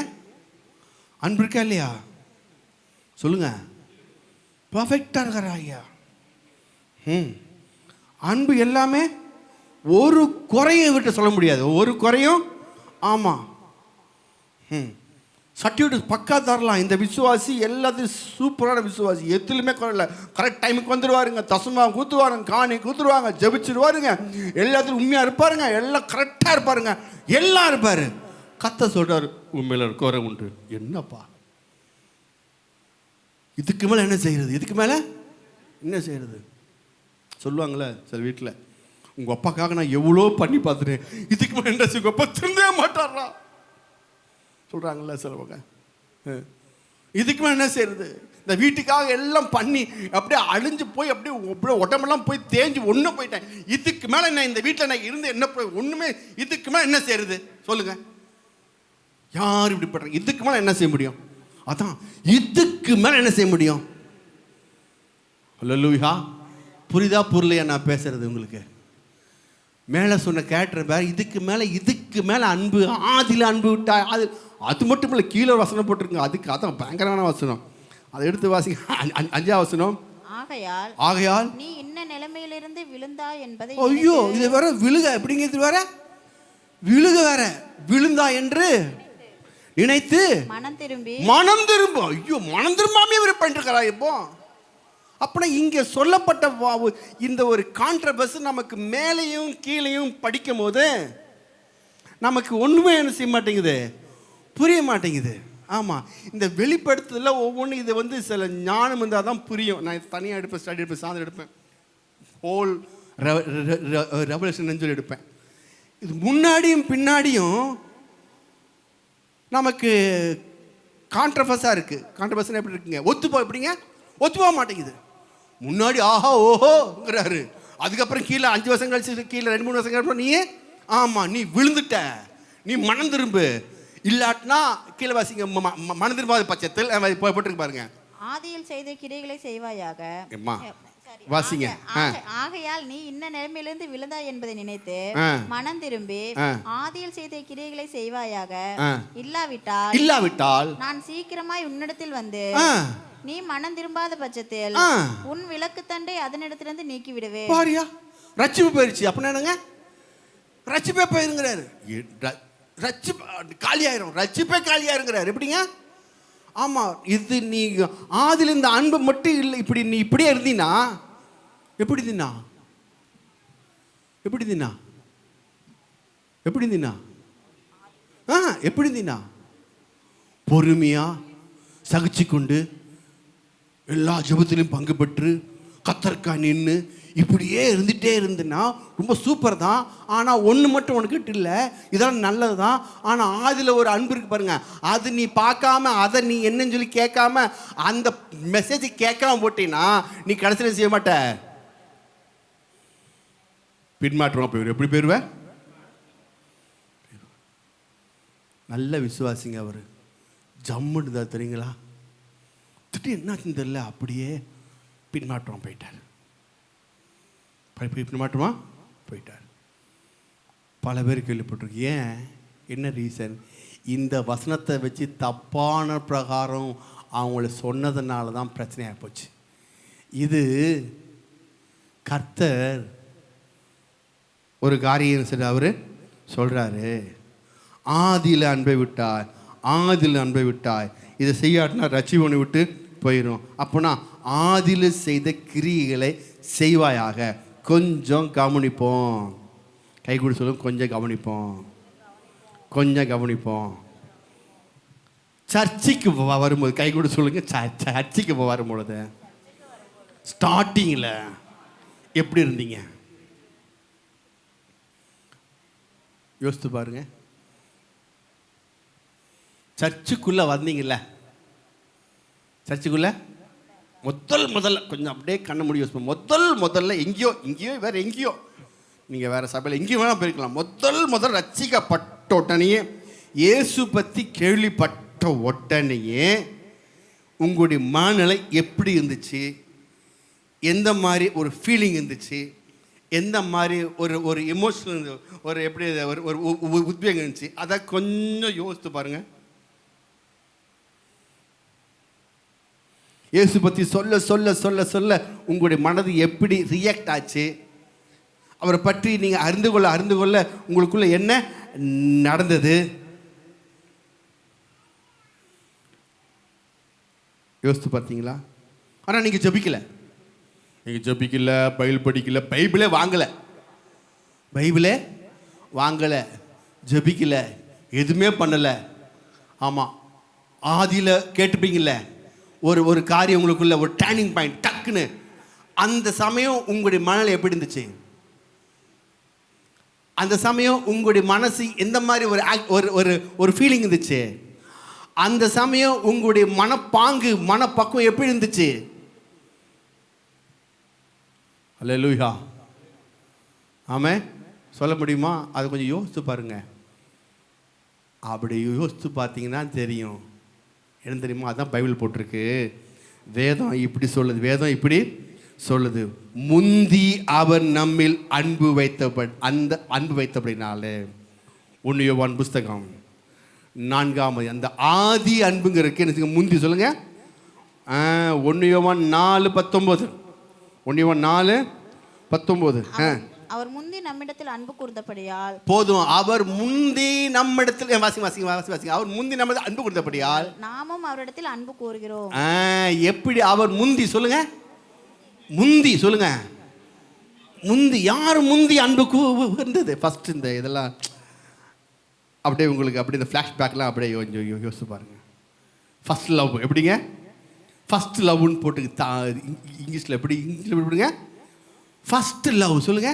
அன்பு இருக்கா இல்லையா சொல்லுங்க? பர்ஃபெக்டாக இருக்கிறா ஐயா. அன்பு எல்லாமே ஒரு குறையும் விட்டு சொல்ல முடியாது, ஒரு குறையும். ஆமாம், சர்டிஃபிகேட் பக்கா தரலாம். இந்த விசுவாசி எல்லாத்தையும் சூப்பரான விசுவாசி, எதுலையுமே குறையில, கரெக்ட் டைமுக்கு வந்துடுவாருங்க, தசமா கூத்துவாருங்க, காணி கூத்துருவாங்க, ஜெபிச்சிருவாருங்க, எல்லாத்துலையும் உண்மையாக இருப்பாருங்க, எல்லாம் கரெக்டாக இருப்பாருங்க, எல்லாம் இருப்பார். கத்த சொல்கிறார் உண்மையில் குறை உண்டு. என்னப்பா இதுக்கு மேலே என்ன செய்கிறது? இதுக்கு மேலே என்ன செய்கிறது? சொல்லுவாங்களே சில வீட்டில், உங்கள் அப்பாக்காக நான் எவ்வளோ பண்ணி பார்த்துட்டேன், இதுக்கு மேலே என்ன செய்ய, உங்கள் அப்பா திருந்தவே மாட்டாரா சொல்கிறாங்களே சிலவங்க. இதுக்கு மேலே என்ன செய்கிறது? இந்த வீட்டுக்காக எல்லாம் பண்ணி அப்படியே அழிஞ்சு போய் அப்படியே அப்படியே உடம்பெல்லாம் போய் தேஞ்சு ஒன்றும் போயிட்டேன், இதுக்கு மேலே என்ன இந்த வீட்டில் நான் இருந்து என்ன ஒன்றுமே, இதுக்கு மேலே என்ன செய்கிறது சொல்லுங்கள்? யார் இப்படி பண்ணுறாங்க? இதுக்கு மேலே என்ன செய்ய முடியும்? அதான், இதுக்கு மேலே என்ன செய்ய முடியும்? அல்லேலூயா. புரிதா புரியலையா நான் பேசுறது உங்களுக்கு? மேலே சொன்ன கேரக்டர் வேறு, இதுக்கு மேலே அன்பு. ஆதியில் அன்பு விட்டா அது மட்டும் இல்லை, கீழே வசனம் போட்டிருக்குங்க, அதுக்கு அதான் பயங்கரமான வசனம். அதை எடுத்து வாசிங்க. 5ஆம் வசனம். ஆகையால் நீ இன்ன நிலைமையிலிருந்து விழுந்தாய் என்பதை. ஐயோ, இது வேற விழுக எப்படிங்கிறது வேற, விழுக வேற, விழுந்தா என்று நினைத்து மனம் திரும்ப. ஐயோ, மனம் திரும்பாமே இவர் பண்ணிருக்கிறா இப்போ. அப்படின்னா இங்கே சொல்லப்பட்ட இந்த ஒரு கான்ட்ரவர்ஸ் நமக்கு மேலேயும் கீழேயும் படிக்கும் போது நமக்கு ஒன்றுமே என்ன செய்ய மாட்டேங்குது, புரிய மாட்டேங்குது. ஆமாம், இந்த வெளிப்படுத்துதலில் ஒவ்வொன்றும் இது வந்து சில ஞானம் இருந்தால் தான் புரியும். நான் தனியாக எடுப்பேன், ஸ்டடி எடுப்பேன், சாதனை எடுப்பேன், ஹோல் ரெவல்யூஷன் சொல்லி எடுப்பேன். இது முன்னாடியும் பின்னாடியும் நமக்கு கான்ட்ரவர்ஸாக இருக்குது. கான்ட்ரவர்ஸ்னா எப்படி இருக்குங்க? எப்படிங்க ஒத்துப்போக மாட்டேங்குது. முன்னாடி ஆஹா ஓஹோங்கிறாரு, அதுக்கப்புறம் கீழே 5 வருஷம் கழிச்சு, கீழே 2-3 வருஷம் கழிச்சு நீ நீ விழுந்துட்ட, நீ மனம் திரும்பு, இல்லாட்டினா கீழே வாசிங்க, மனம் திரும்பாத பட்சத்தில் போட்டுருக்கு பாருங்க. ஆதியில் செய்த கிரியைகளை செய்வாயாக. வாசிங்க. ஆகையால் நீ இன்ன நிலைமையிலிருந்து விழுந்தாய் என்பதை நினைத்து மனம் திரும்பி ஆதியில் செய்த கிரியைகளை செய்வாயாக. இல்லாவிட்டால் நான் சீக்கிரமாய் உன்னிடத்தில் வந்து நீ மனம் திரும்பாத பட்சத்தில் உன் விளக்கு தண்டை அதனிடத்திலிருந்து நீக்கி விடுவே. பாரியா, ரட்சிப்பு போயிருச்சு. அப்படின்னா என்னங்க? ரட்சிப்பே போயிருங்கிறாரு, காலியாயிரும், ரட்சிப்பே காலியாயிருங்கிறாரு. எப்படிங்க? ஆமாம், இது நீ ஆதில் இந்த அன்பு மட்டும் இல்லை, இப்படி நீ இப்படியே இருந்தீனா எப்படி இருந்தீனா? எப்படி இருந்தீனா? எப்படி இருந்தீனா? எப்படி இருந்தீனா? பொறுமையா சகிச்சு கொண்டு எல்லா ஜெபத்திலையும் பங்கு பெற்று கத்தர்க்கா நின்று இப்படியே இருந்துகிட்டே இருந்துன்னா ரொம்ப சூப்பர் தான். ஆனால் ஒன்று மட்டும் உனக்கிட்ட இல்லை, இதெல்லாம் நல்லது தான். ஆனால் ஆதில் ஒரு அன்பு இருக்கு பாருங்க, அது நீ பார்க்காம, அதை நீ என்னன்னு சொல்லி கேட்காம, அந்த மெசேஜ் கேட்காம போட்டீங்கன்னா நீ கடைசியில் செய்ய மாட்ட, பின்மாற்றமாக போயிடுவேன். எப்படி போயிடுவேன்? நல்ல விசுவாசிங்க அவர், ஜம்முன்னு தான் தெரியுங்களா, திட்டு என்னாச்சுன்னு தெரியல, அப்படியே பின்மாற்றம் போயிட்டார். பின்மாற்றமா போயிட்டார். பல பேர் கேள்விப்பட்டிருக்கு. ஏன், என்ன ரீசன்? இந்த வசனத்தை வச்சு தப்பான பிரகாரம் அவங்கள சொன்னதுனால தான் பிரச்சனையாக போச்சு. இது கர்த்தர் ஒரு காரியம் சரி அவர் சொல்கிறாரு, ஆதியில் அன்பை விட்டாய், ஆதியில் அன்பை விட்டாய், இதை செய்யாட்டினா ரட்சிப்பை விட்டு போயிடும். அப்போனா ஆதியில் செய்த கிரியைகளை செய்வாயாக. கொஞ்சம் கவனிப்போம், கை கூட சொல்லும், கொஞ்சம் கவனிப்போம், கொஞ்சம் கவனிப்போம். சர்ச்சைக்கு வரும்போது கை கூட சொல்லுங்க, சர்ச்சைக்கு வரும்பொழுது ஸ்டார்டிங்கில் எப்படி இருந்தீங்க யோசித்து பாருங்க. சர்ச்சுக்குள்ளே வந்தீங்கல்ல, சர்ச்சுக்குள்ளே முதல்ல கொஞ்சம் அப்படியே கண்ண முடி யோசிப்போம். முதல்ல எங்கேயோ வேறு எங்கேயோ, நீங்கள் வேறு சபையில் எங்கேயும் வேணால் போயிருக்கலாம். முதல் ரட்சிக்கப்பட்ட உடனே இயேசு பற்றி கேள்விப்பட்ட பட்ட உடனேயே உங்களுடைய மனநிலை எப்படி இருந்துச்சு, எந்த மாதிரி ஒரு ஃபீலிங் இருந்துச்சு, எந்த மாதிரி ஒரு எமோஷனல் ஒரு எப்படி ஒரு உத்வேகம் இருந்துச்சு, அதை கொஞ்சம் யோசித்து பாருங்கள். இயேசு பற்றி சொல்ல சொல்ல சொல்ல சொல்ல உங்களுடைய மனது எப்படி ரியாக்ட் ஆச்சு, அவரை பற்றி நீங்கள் அறிந்து கொள்ள உங்களுக்குள்ள என்ன நடந்தது யோசித்து பார்த்தீங்களா? ஆனால் நீங்கள் ஜெபிக்கலை, பைபிள் படிக்கல, பைபிளே வாங்கலை, ஜெபிக்கலை, எதுவுமே பண்ணலை. ஆமாம், ஆதியில் கேட்டுப்பீங்கள்ல, ஒரு காரியம் உங்களுக்குள்ள ஒரு டர்னிங் பாயிண்ட் டக்குன்னு, அந்த சமயம் உங்களுடைய மனநிலை எப்படி இருந்துச்சு? அந்த சமயம் உங்களுடைய மனசு எந்த மாதிரி ஒரு ஃபீலிங் இருந்துச்சு? அந்த சமயம் உங்களுடைய மனப்பக்குவம் எப்படி இருந்துச்சு? அல்லேலூயா. ஆமே, சொல்ல முடியுமா? அதை கொஞ்சம் யோசித்து பாருங்க. அப்படி யோசித்து பார்த்தீங்கன்னா தெரியும். என்ன தெரியுமா? அதான் பைபிள் போட்டிருக்கு. வேதம் இப்படி சொல்லுது, முந்தி அவர் நம்மில் அன்பு வைத்தபடினாலே. 1 யோவான் புஸ்தகம் 4 அந்த ஆதி அன்புங்கிறதுக்கு என்ன முந்தி சொல்லுங்க. 1 யோவான் 4:19. 1 யோவான் 4:19. அவர் முந்தி நம்மிடத்தில் அன்பு கூர்ந்தபடியால். போதும். அவர் முந்தி நம்மிடத்தில் வாசிங்க. அவர் முந்தி நம்மிடத்தில் அன்பு கூர்ந்தபடியால் நாமும் அவரிடத்தில் அன்பு கூறுகிறோம். எப்படி அவர் முந்தி சொல்லுங்க, முந்தி சொல்லுங்க. முந்தி யார் முந்தி அன்பு கூர்ந்தது? ஃபர்ஸ்ட் இந்த இதெல்லாம் அப்படியே உங்களுக்கு அப்படியே இந்த ஃப்ளாஷ்பேக்லாம் அப்படியே கொஞ்சம் யோசிச்சு பாருங்க. ஃபர்ஸ்ட் லவ் எப்படிங்க? ஃபர்ஸ்ட் லவ்னு போட்டு இங்கிலீஷில் எப்படிங்க? ஃபர்ஸ்ட் லவ் சொல்லுங்க.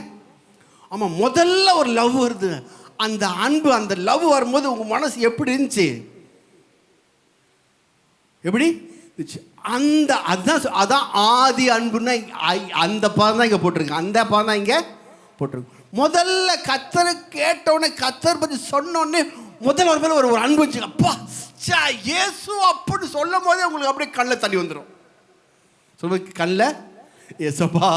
ஆமாம், முதல்ல ஒரு லவ் வருது. அந்த அன்பு, அந்த லவ் வரும்போது உங்கள் மனசு எப்படி இருந்துச்சு? எப்படி இருந்துச்சு? அதான் ஆதி அன்புன்னா அந்த பதம் தான் இங்கே போட்டிருக்கு. அந்த பதம் தான் இங்கே போட்டிருக்கு. முதல்ல கத்தரை கேட்டவுடனே, கத்தர் பற்றி சொன்னோடனே முதல்ல ஒரு மேலே ஒரு அன்பு வச்சு, அப்பா இயேசு அப்படின்னு சொல்லும் போதே உங்களுக்கு அப்படியே கண்ணில் தண்ணி வந்துடும். சொல்லுங்க, கண்ணில் ஏசப்பா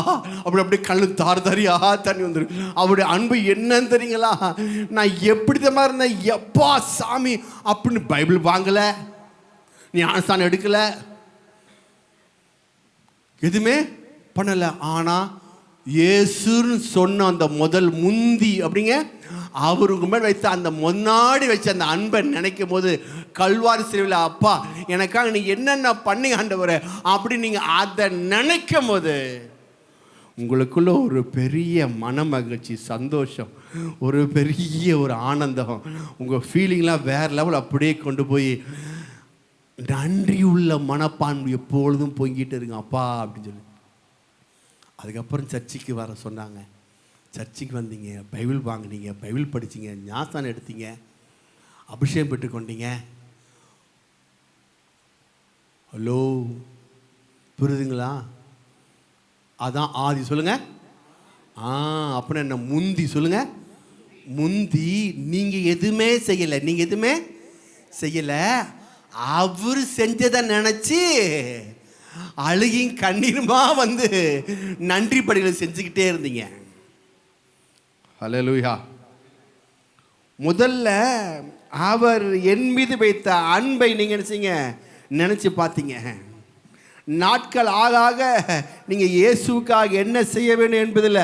அப்படியே கண்ணு தாரியா தண்ணி வந்துடும். அவருடைய அன்பு என்னன்னு தெரியுங்களா? நான் எப்படி தான் இருந்தேன், எப்பா சாமி அப்படின்னு பைபிள் வாங்கலை, நீ ஆனஸ்தானம் எடுக்கலை, எதுவுமே பண்ணலை. ஆனால் இயேசுன்னு சொன்ன அந்த முதல் முந்தி அப்படிங்க, அவருக்கு மேல் வைத்த அந்த முன்னாடி வச்ச அந்த அன்பை நினைக்கும் போது, கல்வாரி சிலுவையில் அப்பா எனக்காக நீ என்னென்ன பண்ணி ஆண்டவரே அப்படி நீங்கள் அதை நினைக்கும் போது உங்களுக்குள்ள ஒரு பெரிய மன மகிழ்ச்சி, சந்தோஷம், ஒரு பெரிய ஒரு ஆனந்தம், உங்கள் ஃபீலிங்லாம் வேறு லெவல் அப்படியே கொண்டு போய் நன்றி உள்ள மனப்பான்மை எப்பொழுதும் பொங்கிட்டு இருங்க அப்பா அப்படின்னு சொல்லி. அதுக்கப்புறம் சர்ச்சுக்கு வர சொன்னாங்க. சர்ச்சுக்கு வந்தீங்க, பைபிள் வாங்கினீங்க, பைபிள் படிச்சிங்க, ஞானஸ்நானம் எடுத்தீங்க, அபிஷேகம் பெற்றுக்கொண்டீங்க. ஹலோ, புரியுதுங்களா? அதான் ஆதி சொல்லுங்க. அப்படின்னா என்ன? முந்தி சொல்லுங்க. முந்தி நீங்கள் எதுவுமே செய்யலை, அவர் செஞ்சதை நினச்சி அழுகியும் கண்ணீருமா வந்து நன்றி படிகளை செஞ்சுக்கிட்டே இருந்தீங்க. ஹல்லேலூயா. முதல்ல அவர் என் மீது வைத்த அன்பை நீங்கள் நினச்சி பார்த்தீங்க. நாட்கள் ஆக நீங்கள் இயேசுக்காக என்ன செய்ய வேண்டும் என்பதில்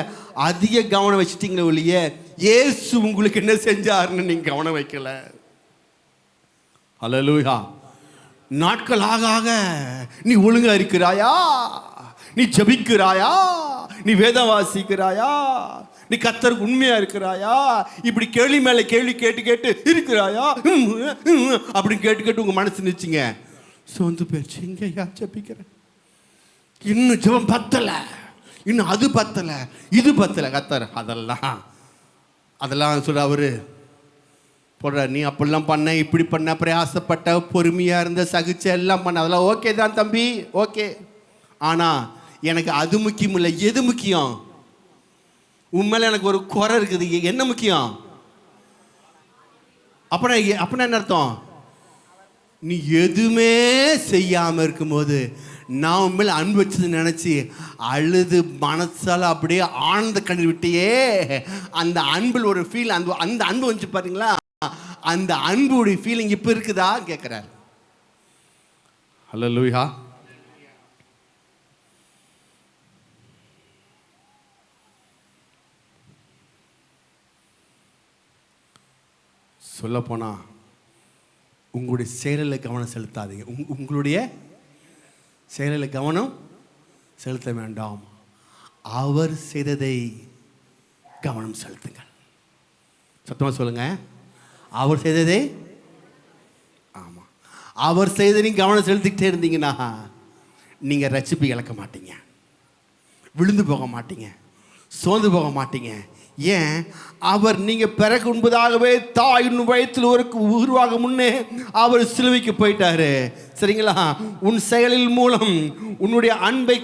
அதிக கவனம் வச்சுட்டீங்களே ஒழிய இயேசு உங்களுக்கு என்ன செஞ்சாருன்னு நீங்கள் கவனம் வைக்கல. ஹல்லேலூயா. நாட்கள் ஆக நீ ஒழுங்கா இருக்கிறாயா, நீ ஜெபிக்கிறாயா, நீ வேதம் வாசிக்கிறாயா, நீ கர்த்தருக்கு உண்மையா இருக்கிறாயா, இப்படி கேள்வி மேலே கேள்வி கேட்டு இருக்கிறாயா அப்படின்னு கேட்டு உங்க மனசு நினைச்சிங்க சொந்த பேச்சு. இங்கயா ஜெபிக்கிறேன், இன்னும் ஜெபம் பத்தலை, இன்னும் அது பத்தலை, இது பத்தலை. கர்த்தர் அதெல்லாம் சொல்ற அவரு போடுற, நீ அப்படிலாம் பண்ண, இப்படி பண்ண, பிரயாசப்பட்ட, பொறுமையாக இருந்த, சகிச்ச, எல்லாம் பண்ண, அதெல்லாம் ஓகே தான் தம்பி, ஓகே. ஆனால் எனக்கு அது முக்கியம் இல்லை. எது முக்கியம்? உண்மையில எனக்கு ஒரு குறை இருக்குது, என்ன முக்கியம்? அப்படின்னா என்ன அர்த்தம்? நீ எதுவுமே செய்யாமல் இருக்கும்போது நான் உண்மையில் அன்பு வச்சது நினச்சி அழுது மனசால் அப்படியே ஆனந்த கண்ணீர் விட்டியே, அந்த அன்பில் ஒரு ஃபீல், அந்த அன்பு வந்துச்சு பார்த்தீங்களா, அந்த அன்புடைய ஃபீலிங் இப்போ இருக்குதா கேட்குறாரு. ஹல்லேலூயா. சொல்லப்போனால் உங்களுடைய செயலில் கவனம் செலுத்தாதீங்க. உங்களுடைய செயலில் கவனம் செலுத்த வேண்டாம். அவர் செய்ததை கவனம் செலுத்துங்கள். சத்தமாக சொல்லுங்க, அவர் செய்ததை. ஆமாம், அவர் செய்ததையும் கவனம் செலுத்திக்கிட்டே இருந்தீங்கன்னா நீங்கள் ரட்சிப்பு இழக்க மாட்டீங்க, விழுந்து போக மாட்டீங்க, சோர்ந்து போக மாட்டீங்க. ஏன்? அவர் நீங்கள் பிறகு உண்பதாகவே தாயின் வயத்தில் ஒரு உருவாக முன்னே அவர் சிலுவைக்கு போயிட்டாரு. சரிங்களா? உன் செயலில் மூலம் உன்னுடைய அன்பை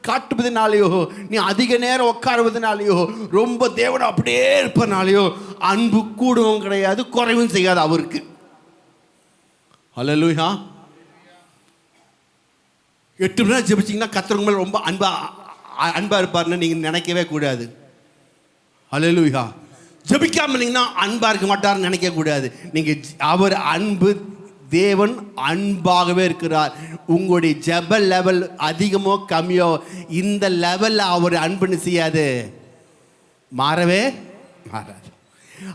காட்டுவதனாலேயோ, நீ அதிக நேரம் உட்காருவதனாலேயோ, ரொம்ப தேவனை அப்படியே இருப்பதனாலேயோ அன்பு கூடவும் கிடையாது, குறைவும் செய்யாது அவருக்கு. ஹல்லேலூயா. 8 மணி நேரம் ஜெபிச்சிங்கன்னா கர்த்தருக்கு மேலே ரொம்ப அன்பா இருப்பாருன்னு நீங்கள் நினைக்கவே கூடாது. ஹல்லேலூயா. ஜெபிக்காம இருந்தீங்கன்னா அன்பா இருக்க மாட்டார்னு நினைக்க கூடாது. நீங்கள் அவர் அன்பு, தேவன் அன்பாகவே இருக்கிறார். உங்களுடைய ஜெப லெவல் அதிகமோ கம்மியோ, இந்த லெவலில் அவர் அன்புன்னு செய்யாது, மாறவே மாறாது.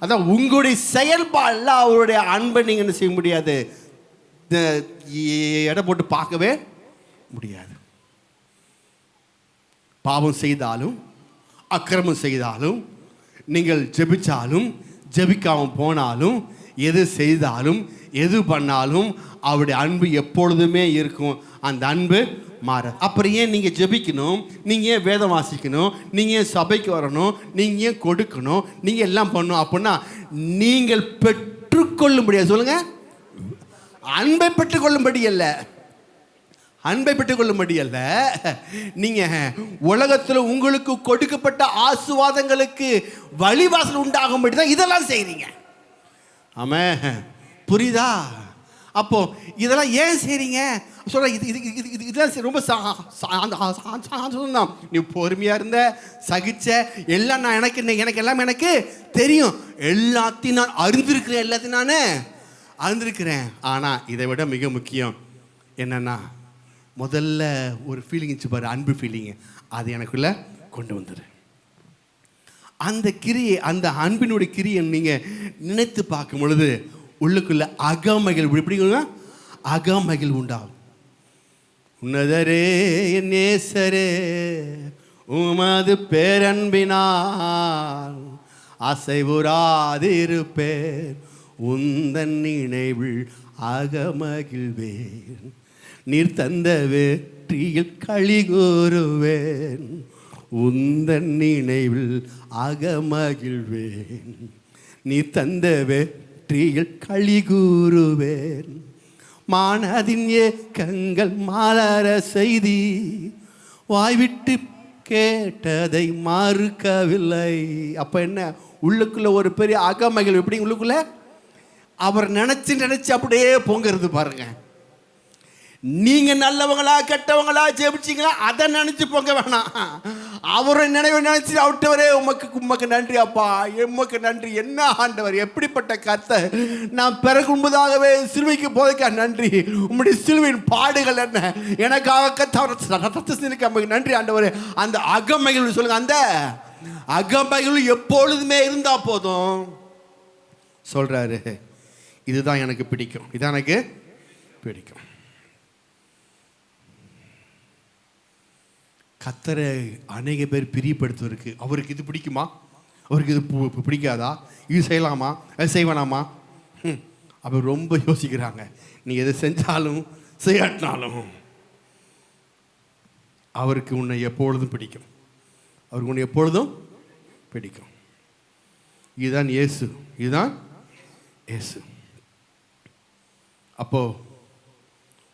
அதான் உங்களுடைய செயல்பாடில் அவருடைய அன்பை நீங்கள் என்ன செய்ய முடியாது, எடை போட்டு பார்க்கவே முடியாது. பாவம் செய்தாலும் அக்கிரமம் செய்தாலும், நீங்கள் ஜெபிச்சாலும் ஜெபிக்காமல் போனாலும், எது செய்தாலும் எது பண்ணாலும் அவருடைய அன்பு எப்பொழுதுமே இருக்கும். அந்த அன்பு மாற. அப்புறம் ஏன் நீங்கள் ஜெபிக்கணும், நீங்கள் ஏன் வேதம் வாசிக்கணும், நீங்கள் ஏன் சபைக்கு வரணும், நீங்கள் ஏன் கொடுக்கணும், நீங்கள் எல்லாம் பண்ணணும் அப்படின்னா நீங்கள் பெற்றுக்கொள்ளும்படியா? சொல்லுங்க, அன்பை பெற்றுக்கொள்ளும்படி அல்ல, அன்பை பெற்றுக்கொள்ளும்படி அல்ல. நீங்கள் உலகத்தில் உங்களுக்கு கொடுக்கப்பட்ட ஆசீர்வாதங்களுக்கு வழிவாசல் உண்டாகும்படி தான் இதெல்லாம் செய்கிறீங்க. ஆமாம், புரியுதா? அப்போ இதெல்லாம் ஏன் செய்கிறீங்க சொல்ற? இதெல்லாம் ரொம்ப சொன்னான். நீ பொறுமையாக இருந்த, சகிச்ச, எல்லாம் நான் எனக்கு எல்லாம் எனக்கு தெரியும், எல்லாத்தையும் நான் அறிந்திருக்கிறேன், எல்லாத்தையும் நான் அறிந்திருக்கிறேன். ஆனால் இதை விட மிக முக்கியம் என்னன்னா, முதல்ல ஒரு ஃபீலிங் இருந்துச்சு பாரு, அன்பு ஃபீலிங்கு, அது எனக்குள்ள கொண்டு வந்துடு. அந்த கிரியை, அந்த அன்பினுடைய கிரியை நீங்கள் நினைத்து பார்க்கும் பொழுது உள்ளுக்குள்ள அகமகிழ், எப்படிங்க அகமகிழ் உண்டாகும். உன்னதரே என் நேசரே உமது பேரன்பினால் அசைவுறாதிருப்பேன், உந்தன் நினைவில் அகமகிழ்வேன், நீர் தந்த வெற்றியில் களி கூறுவேன், உந்தன் நினைவில் அகமகிழ்வேன், நீ தந்த வெற்றியில் களி கூறுவேன், மானதின் ஏக்கங்கள் மலர செய்தி, வாய்விட்டு கேட்டதை மறுக்கவில்லை. அப்போ என்ன? உள்ளுக்குள்ள ஒரு பெரிய அகமகிழ்வு. எப்படி உள்ளுக்குள்ள அவர் நினைச்சு அப்படியே பொங்கிறது பாருங்க. நீங்க நல்லவங்களா கெட்டவங்களா ஜெபிச்சிங்களா அதை நினைச்சு போங்க வேணாம். அவரை நினைவு நினைச்சு ஆண்டவரே உமக்கு நன்றி அப்பா, எம்மக்கு நன்றி, என்ன ஆண்டவர் எப்படிப்பட்ட கர்த்தர், நான் பிறகு முன்பதாகவே சிலுவைக்கு போதைக்கா நன்றி, உம்முடைய சிலுவையின் பாடுகள் என்ன எனக்காக நன்றி ஆண்டவரே. அந்த அகமகிழ்வு சொல்லுங்க, அந்த அகமகிழ்வு எப்பொழுதுமே இருந்தா போதும். சொல்றாரு, இதுதான் எனக்கு பிடிக்கும், இதான் எனக்கு பிடிக்கும். கர்த்தரை அநேக பேர் பிரியப்படுத்துவதற்கு, அவருக்கு இது பிடிக்குமா, அவருக்கு இது பிடிக்காதா, இது செய்யலாமா, அது செய்வானாமா, அவர் ரொம்ப யோசிக்கிறாங்க. நீ எதை செஞ்சாலும் செய்யாட்டினாலும் அவருக்கு உன்னை எப்பொழுதும் பிடிக்கும், அவருக்கு உன்னை எப்பொழுதும் பிடிக்கும். இதுதான் இயேசு, இதுதான் இயேசு. அப்போ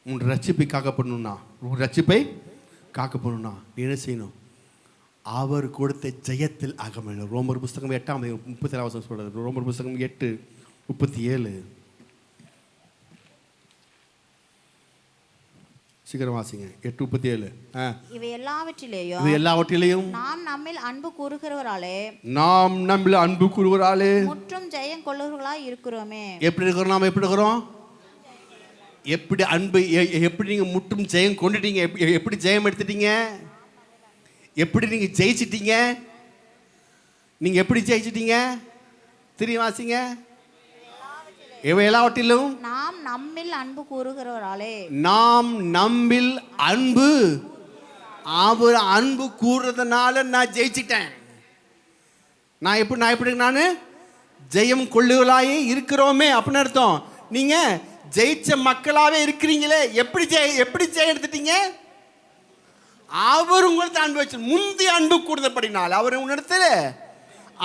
உன் ரட்சிப்பை காக்கப்படணும்னா, உன் ரட்சிப்பை காக்கப்படணும்னா என்ன செய்யணும்? அவர் கொடுத்த ஜெயத்தில் அகமகிழ். ரோமர் புஸ்தகம் 8:37 சொல்றது. ரோமர் புஸ்தகம் 8:37. சீக்கிரம் வாசிங்க. 8:37. இவை எல்லாவற்றிலேயும் இது எல்லாவற்றிலையும் நாம் நம்மில் அன்பு கூறுகிறவராலே அன்பு கூறுவராலே முற்றும் ஜெயம் கொள்ளுகிறவர்களாய் இருக்கிறோமே. எப்படி இருக்கிறோம்? நாம் எப்படி இருக்கிறோம்? எப்படி அன்பு எப்படி நீங்க முற்றும் ஜெயம் கொண்டுட்டீங்க? எப்படி ஜெயம் எடுத்துட்டீங்க? எப்படி நீங்க ஜெயிச்சிட்டீங்க? நீங்க எப்படி ஜெயிச்சிட்டீங்க? திரும்பி வாசிங்க. இவை எல்லாவற்றிலும் நாம் நம்மில் அன்பு கூறுகிறவராலே அவர் அன்பு கூறுறதுனால நான் ஜெயிச்சிட்டேன். நான் எப்படி ஜெயம் கொள்ளுவலாயே இருக்கிறோமே அப்படின்னு அர்த்தம். நீங்க ஜெயிச்ச மக்களாவே இருக்கிறீங்களே. எப்படி ஜெயம் எடுத்துட்டீங்க? அவர் உங்களுக்கு அன்பு வச்சு முந்தைய அன்பு கூடுதப்படினால் அவர் உன்னிடத்துல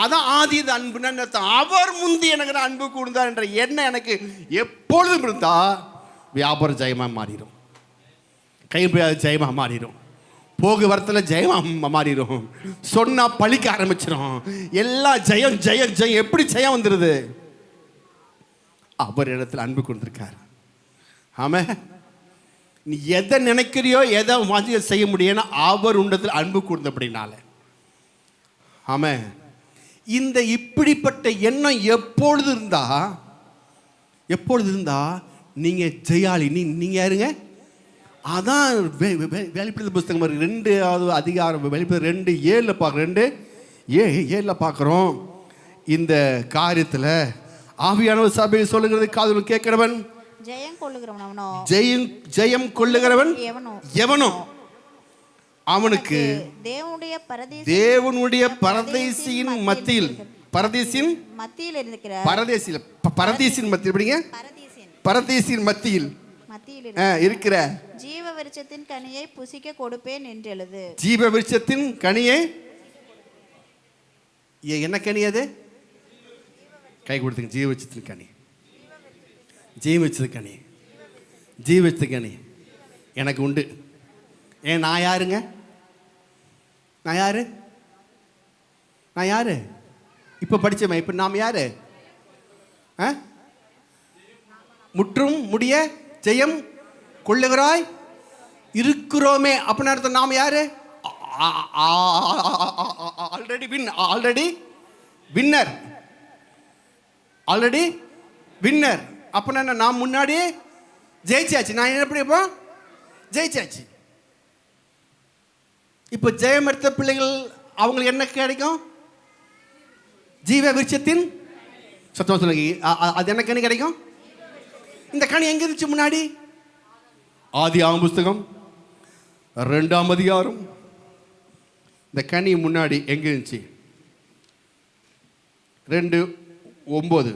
அதான் ஆதி அன்புன்னு அர்த்தம். அவர் முந்தி எனக்கு அன்பு கூர்ந்தார் என்ற எண்ணம் எனக்கு எப்பொழுதும் இருந்தா வியாபாரம் ஜெயமாக மாறிடும், கைப்பிடியாத ஜெயமாக மாறிடும், போக்குவரத்தில் ஜெயமாக மாறிடும், சொன்னா பழிக்க ஆரம்பிச்சிடும். எல்லாம் ஜெயம் ஜெயம் ஜெயம். எப்படி ஜெயம் வந்துடுது? அவர் இடத்துல அன்பு கொண்டிருக்கார். ஆமா, நீ எதை நினைக்கிறியோ எதை வாஞ்சி செய்ய முடியும்னா அவர் உண்டத்தில் அன்பு கூர்ந்தபடினால. ஆமா, இந்த இப்படிப்பட்ட எண்ணம் எப்பொழுது இருந்தா நீங்க ஜெயாளி. நீங்க யாருங்க? அதான் வெளிப்படுத்தல் புஸ்தகம் 2வது அதிகாரம் வெளிப்படுத்தல் 2:7 பார்க்குறோம். 2:7 பார்க்குறோம். இந்த காரியத்தில் ஆவியானவர் சபையை சொல்லுகிறது காதுல கேட்கிறவன் ஜெயம் கொள்ளுகிறவன் எவனோ அவனுக்கு தேவனுடைய பரதேசின் மத்தியில் இருக்கிற ஜீவ விருட்சத்தின் கனியை புசிக்க கொடுப்பேன் என்று எழுது. ஜீவ விருட்சத்தின் கனியை என்ன கனி? அது கை கொடுத்துங்க. ஜீவ விருட்சத்தின் கனி, ஜீவ விருட்சத்தின் கனி எனக்கு உண்டு. ஏன் நான் யாருங்க? நான் யாரு? இப்போ படித்தோமே. இப்போ நாம் யாரு? முற்றும் முடிய ஜெயம் கொள்ளுகிறாய் இருக்கிறோமே அப்படின்னு அர்த்தம். நாம் யாரு? Already winner. அப்படின்னா நான் முன்னாடியே ஜெயிச்சாச்சு. நான் எப்படி இப்போ ஜெயிச்சாச்சு. இப்போ ஜெயம் எடுத்த பிள்ளைகள் அவங்களுக்கு என்ன கிடைக்கும்? ஜீவ விருட்சத்தின் சத்தம் சொல்லுங்க. அது என்ன கனி கிடைக்கும்? இந்த கனி எங்க இருந்துச்சு முன்னாடி? ஆதியாகமம் புஸ்தகம் 2ஆம் அதிகாரம். இந்த கனி முன்னாடி எங்க இருந்துச்சு? 2:9.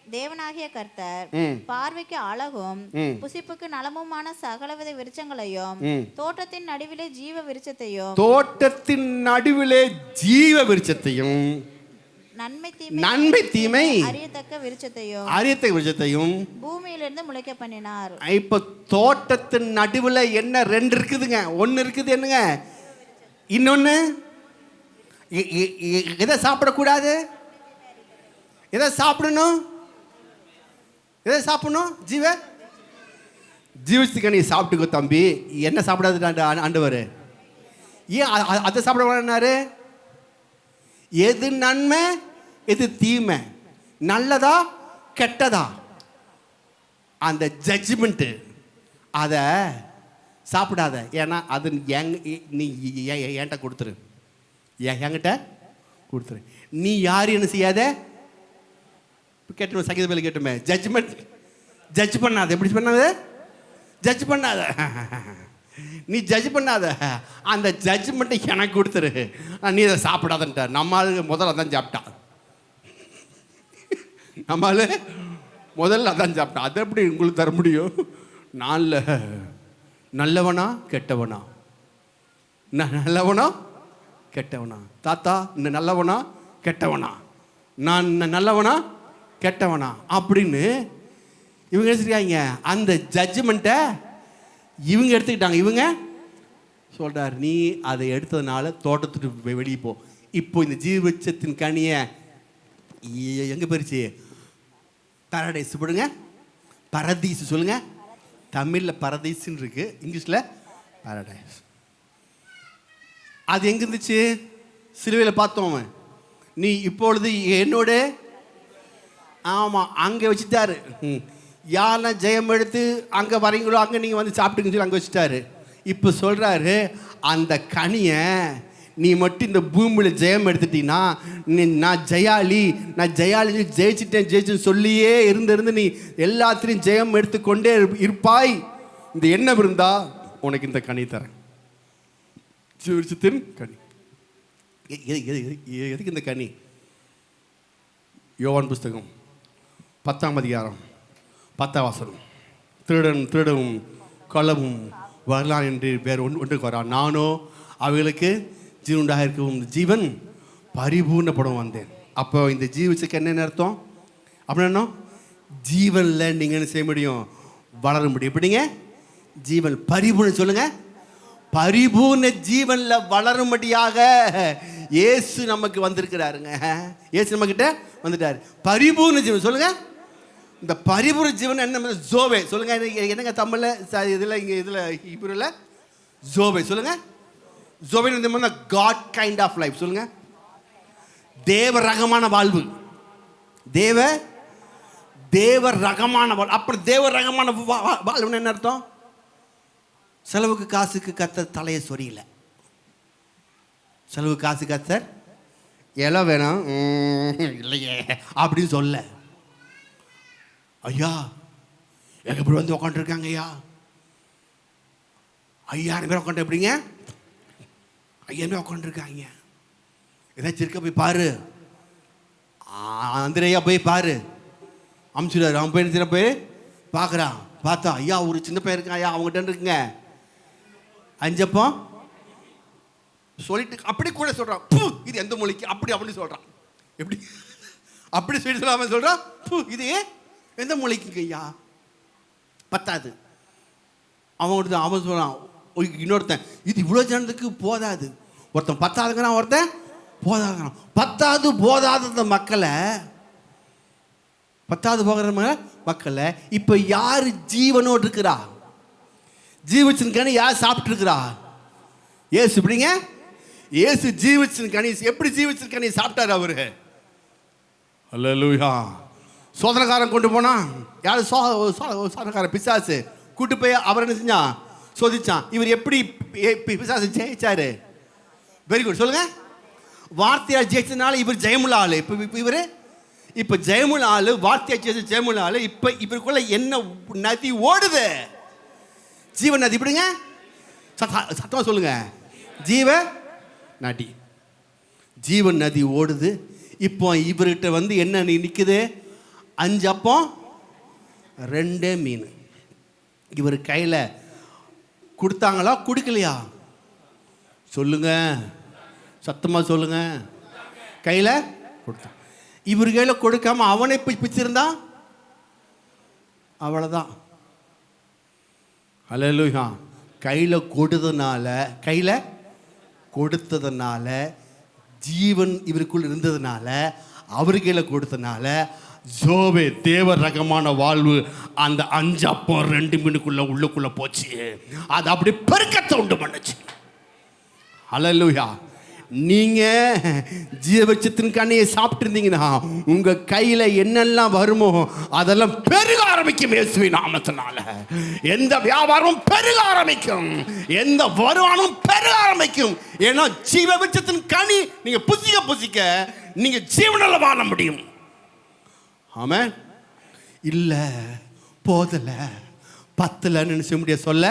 தேவனாகிய கர்த்தர் பார்வைக்கு அழகும் புசிப்புக்கு நலமுமான சகலவித விருட்சங்களையும் தோட்டத்தின் நடுவிலே ஜீவ விருட்சத்தையும் நன்மை தீமை அறியத்தக்க விருட்சத்தையும் பூமியிலிருந்து முளைக்க பண்ணினார். இப்ப தோட்டத்தின் நடுவில் என்ன 2 இருக்குதுங்க. ஒன்னு இருக்குது என்னங்க? இன்னொன்னு எதை சாப்பிடக்கூடாது? எதை சாப்பிடணும்? ஜீவத்துக்கு நீ சாப்பிட்டுக்கோ தம்பி. என்ன சாப்பிடாது ஆண்டவர்? ஏன் அதை சாப்பிட? எது நன்மை எது தீமை, நல்லதா கெட்டதா, அந்த ஜட்ஜ்மெண்ட்டு அதை சாப்பிடாத. ஏன்னா அது நீ என்கிட்ட கொடுத்துரு, என்கிட்ட கொடுத்துரு. நீ யார் என்ன செய்யாத? கேட்டுமே சங்கீத மேலே கேட்டுமே. ஜட்ஜ் பண்ணாத. எப்படி பண்ணாத? ஜட்ஜ் பண்ணாத. நீ ஜட்ஜ் பண்ணாத. அந்த ஜட்ஜ்மெண்ட்டை எனக்கு கொடுத்துரு, நீ அதை சாப்பிடாதன்ட்ட. நம்மளால முதல்ல அதான் சாப்பிட்டான். முதல்ல அதான் சாப்பிட்டான். அதை எப்படி உங்களுக்கு தர முடியும்? நான் நல்லவனா கெட்டவனா? நல்லவனா கெட்டவனா? தாத்தா இந்த நல்லவனா கெட்டவனா? நான் நல்லவனா கெட்டவனா அப்படின்னு இவங்க எடுத்துட்டாங்க. அந்த ஜட்ஜ்மெண்ட்டை இவங்க எடுத்துக்கிட்டாங்க. இவங்க சொல்றார், நீ அதை எடுத்ததுனால தோட்டத்துக்கு வெளியே போ. இப்போ இந்த ஜீவச்சத்தின் கனியை எங்க போயிருச்சு? பரடைஸ் போடுங்க, பரதீசு சொல்லுங்க, தமிழில் பரதீஸ்ன்னு இருக்கு, இங்கிலீஷில் பாரடைஸ். அது எங்கே இருந்துச்சு? சிலுவையில் பார்த்தோம். நீ இப்பொழுது என்னோட, ஆமாம், அங்கே வச்சுட்டாரு. யாரெல்லாம் ஜெயம் எடுத்து அங்கே வரீங்களோ அங்கே நீங்கள் வந்து சாப்பிட்டுங்கன்னு சொல்லி அங்கே வச்சுட்டாரு. இப்போ சொல்கிறாரு, அந்த கனியை நீ மட்டும் இந்த பூமியில் ஜெயம் எடுத்துட்டீங்கன்னா, நான் ஜெயாலி ஜெயிச்சிட்டேன்னு சொல்லியே இருந்து நீ எல்லாத்திலையும் ஜெயம் எடுத்துக்கொண்டே இருப்பாய். இந்த எண்ணம் இருந்தா உனக்கு இந்த கனி தரேன். கனி எதுக்கு இந்த கனி? யோவான் புஸ்தகம் 10ஆம் அதிகாரம் 10ஆம் வசனம். திருடவும் களவும் வரலாம் என்று வேறு ஒன்றுக்கு வரான், நானோ அவைகளுக்கு ஜீவன் உண்டாக இருக்கும் ஜீவன் பரிபூர்ணப்படும் வந்தேன். அப்போ இந்த ஜீவத்துக்கு என்ன அர்த்தம்? அப்படின்னா ஜீவனில் நீங்கள் என்ன செய்ய முடியும்? வளர முடியும். எப்படிங்க? ஜீவன் பரிபூர்ணம் சொல்லுங்க. பரிபூர்ண ஜீவனில் வளரும்படியாக இயேசு நமக்கு வந்திருக்கிறாருங்க. இயேசு நம்மக்கிட்ட வந்துட்டார். பரிபூர்ண ஜீவன் சொல்லுங்க. இந்த பரிபூர்ண ஜீவன் என்ன? ஜோவே சொல்லுங்க. என்னங்க தமிழில் இதில் இங்கே இதில் ஹீப்ரூவில் ஜோவே சொல்லுங்க. ஜோவே இந்த காட் கைண்ட் ஆஃப் லைஃப் சொல்லுங்க. தேவ ரகமான வாழ்வு. தேவ ரகமான வாழ்வு. அப்புறம் தேவ ரகமான வாழ்வுன்னு என்ன அர்த்தம்? செலவுக்கு காசுக்கு கத்தர் தலையை சொரியல. செலவு காசு கத்தர் எல்லாம் வேணும் இல்லையே அப்படின்னு சொல்ல. ஐயா எங்க இப்படி வந்து உட்காந்துருக்காங்க ஐயா, 5000 பேர் உட்காந்து எப்படிங்க? 5000 பேர் உட்காந்துருக்காங்க. ஏதாச்சும் இருக்க போய் பாரு, அந்திரையா போய் பாரு, அமுச்சுடாரு. அவன் போய் சின்ன போய் பார்க்குறான். பார்த்தா ஐயா ஒரு சின்ன பையன் இருக்கான் ஐயா, அவங்ககிட்ட இருக்குங்க அஞ்சப்போ சொல்லிட்டு அப்படி கூட சொல்கிறான். இது எந்த மொழிக்கு அப்படி சொல்கிறான். எப்படி அப்படி சொல்லி சொல்லாமல் சொல்கிறான். இது எந்த மொழிக்கு ஐயா? பத்தாது. அவன் சொல்கிறான். இன்னொருத்தன் இது இவ்வளோ ஜனத்துக்கு போதாது. ஒருத்தன் பத்தாதுங்கிறான், ஒருத்தன் போதாதுங்கிறான். போதாத மக்களை போகிற மக்களை இப்போ யார் ஜீவனோடு இருக்கிறா? ஜீவச்சின் கனி யார் சாப்பிட்டு இருக்கிறா? ஏசு. இப்படிங்க ஏசு ஜீவச்சின் கனி. எப்படி ஜீவச்சின் கனி சாப்பிட்டாரு அவரு? அல்லேலூயா. சோதனைக்காரன் கொண்டு போனான். யாரு? சோதனைக்காரன் பிசாசு கூட்டு போய் அவர் என்ன செஞ்சான்? சோதிச்சான். இவர் எப்படி பிசாசு ஜெயிச்சாரு? வெரி குட் சொல்லுங்க. வார்த்தையால் ஜெயிச்சதுனால இவர் ஜெயமுள்ள ஆளு. இப்போ ஜெயமுள்ள ஆளு, வார்த்தையா ஜெயமுள்ள ஆளு. இப்போ இவருக்குள்ள என்ன நதி ஓடுது? ஜீவன் நதி. இப்படிங்க சத்தமா சொல்லுங்க. ஜீவன் நதி ஓடுது. இப்போ இவர்கிட்ட வந்து என்ன நிற்குது? 5 அப்பம் 2 மீன். இவர் கையில் கொடுத்தாங்களா கொடுக்கலையா? சொல்லுங்க, சத்தமா சொல்லுங்க. கையில் கொடுத்தான். இவர் கையில் கொடுக்காம அவனை பிச்சிருந்தா அவ்வளோதான். அல்லேலூயா. கையில் கொடுத்ததுனால ஜீவன் இவருக்குள் இருந்ததுனால, அவர் கையில் கொடுத்தனால ஜோவே தேவ ரகமான வாழ்வு அந்த 5 அப்பம் 2 மீனுக்குள்ள உள்ளுக்குள்ள போச்சு. அது அப்படி பெருக்கத்தை உண்டு பண்ணுச்சு. அல்லேலூயா. நீங்க ஜீவச்சத்தின் கனியை சாப்பிட்டு இருந்தீங்கன்னா உங்க கையில என்னெல்லாம் வருமோ அதெல்லாம் பெருக ஆரம்பிக்கும். இயேசுவின் நாமத்தினால எந்த வியாபாரமும் பெருக ஆரம்பிக்கும், எந்த வருமானமும் பெருக ஆரம்பிக்கும். ஏன்னா ஜீவச்சத்தின் கனி நீங்க புசிக்க நீங்க ஜீவனில் வாழ முடியும். ஆமென். இல்ல போதல பத்தலன்னு நினைச்ச முடியாது, சொல்ல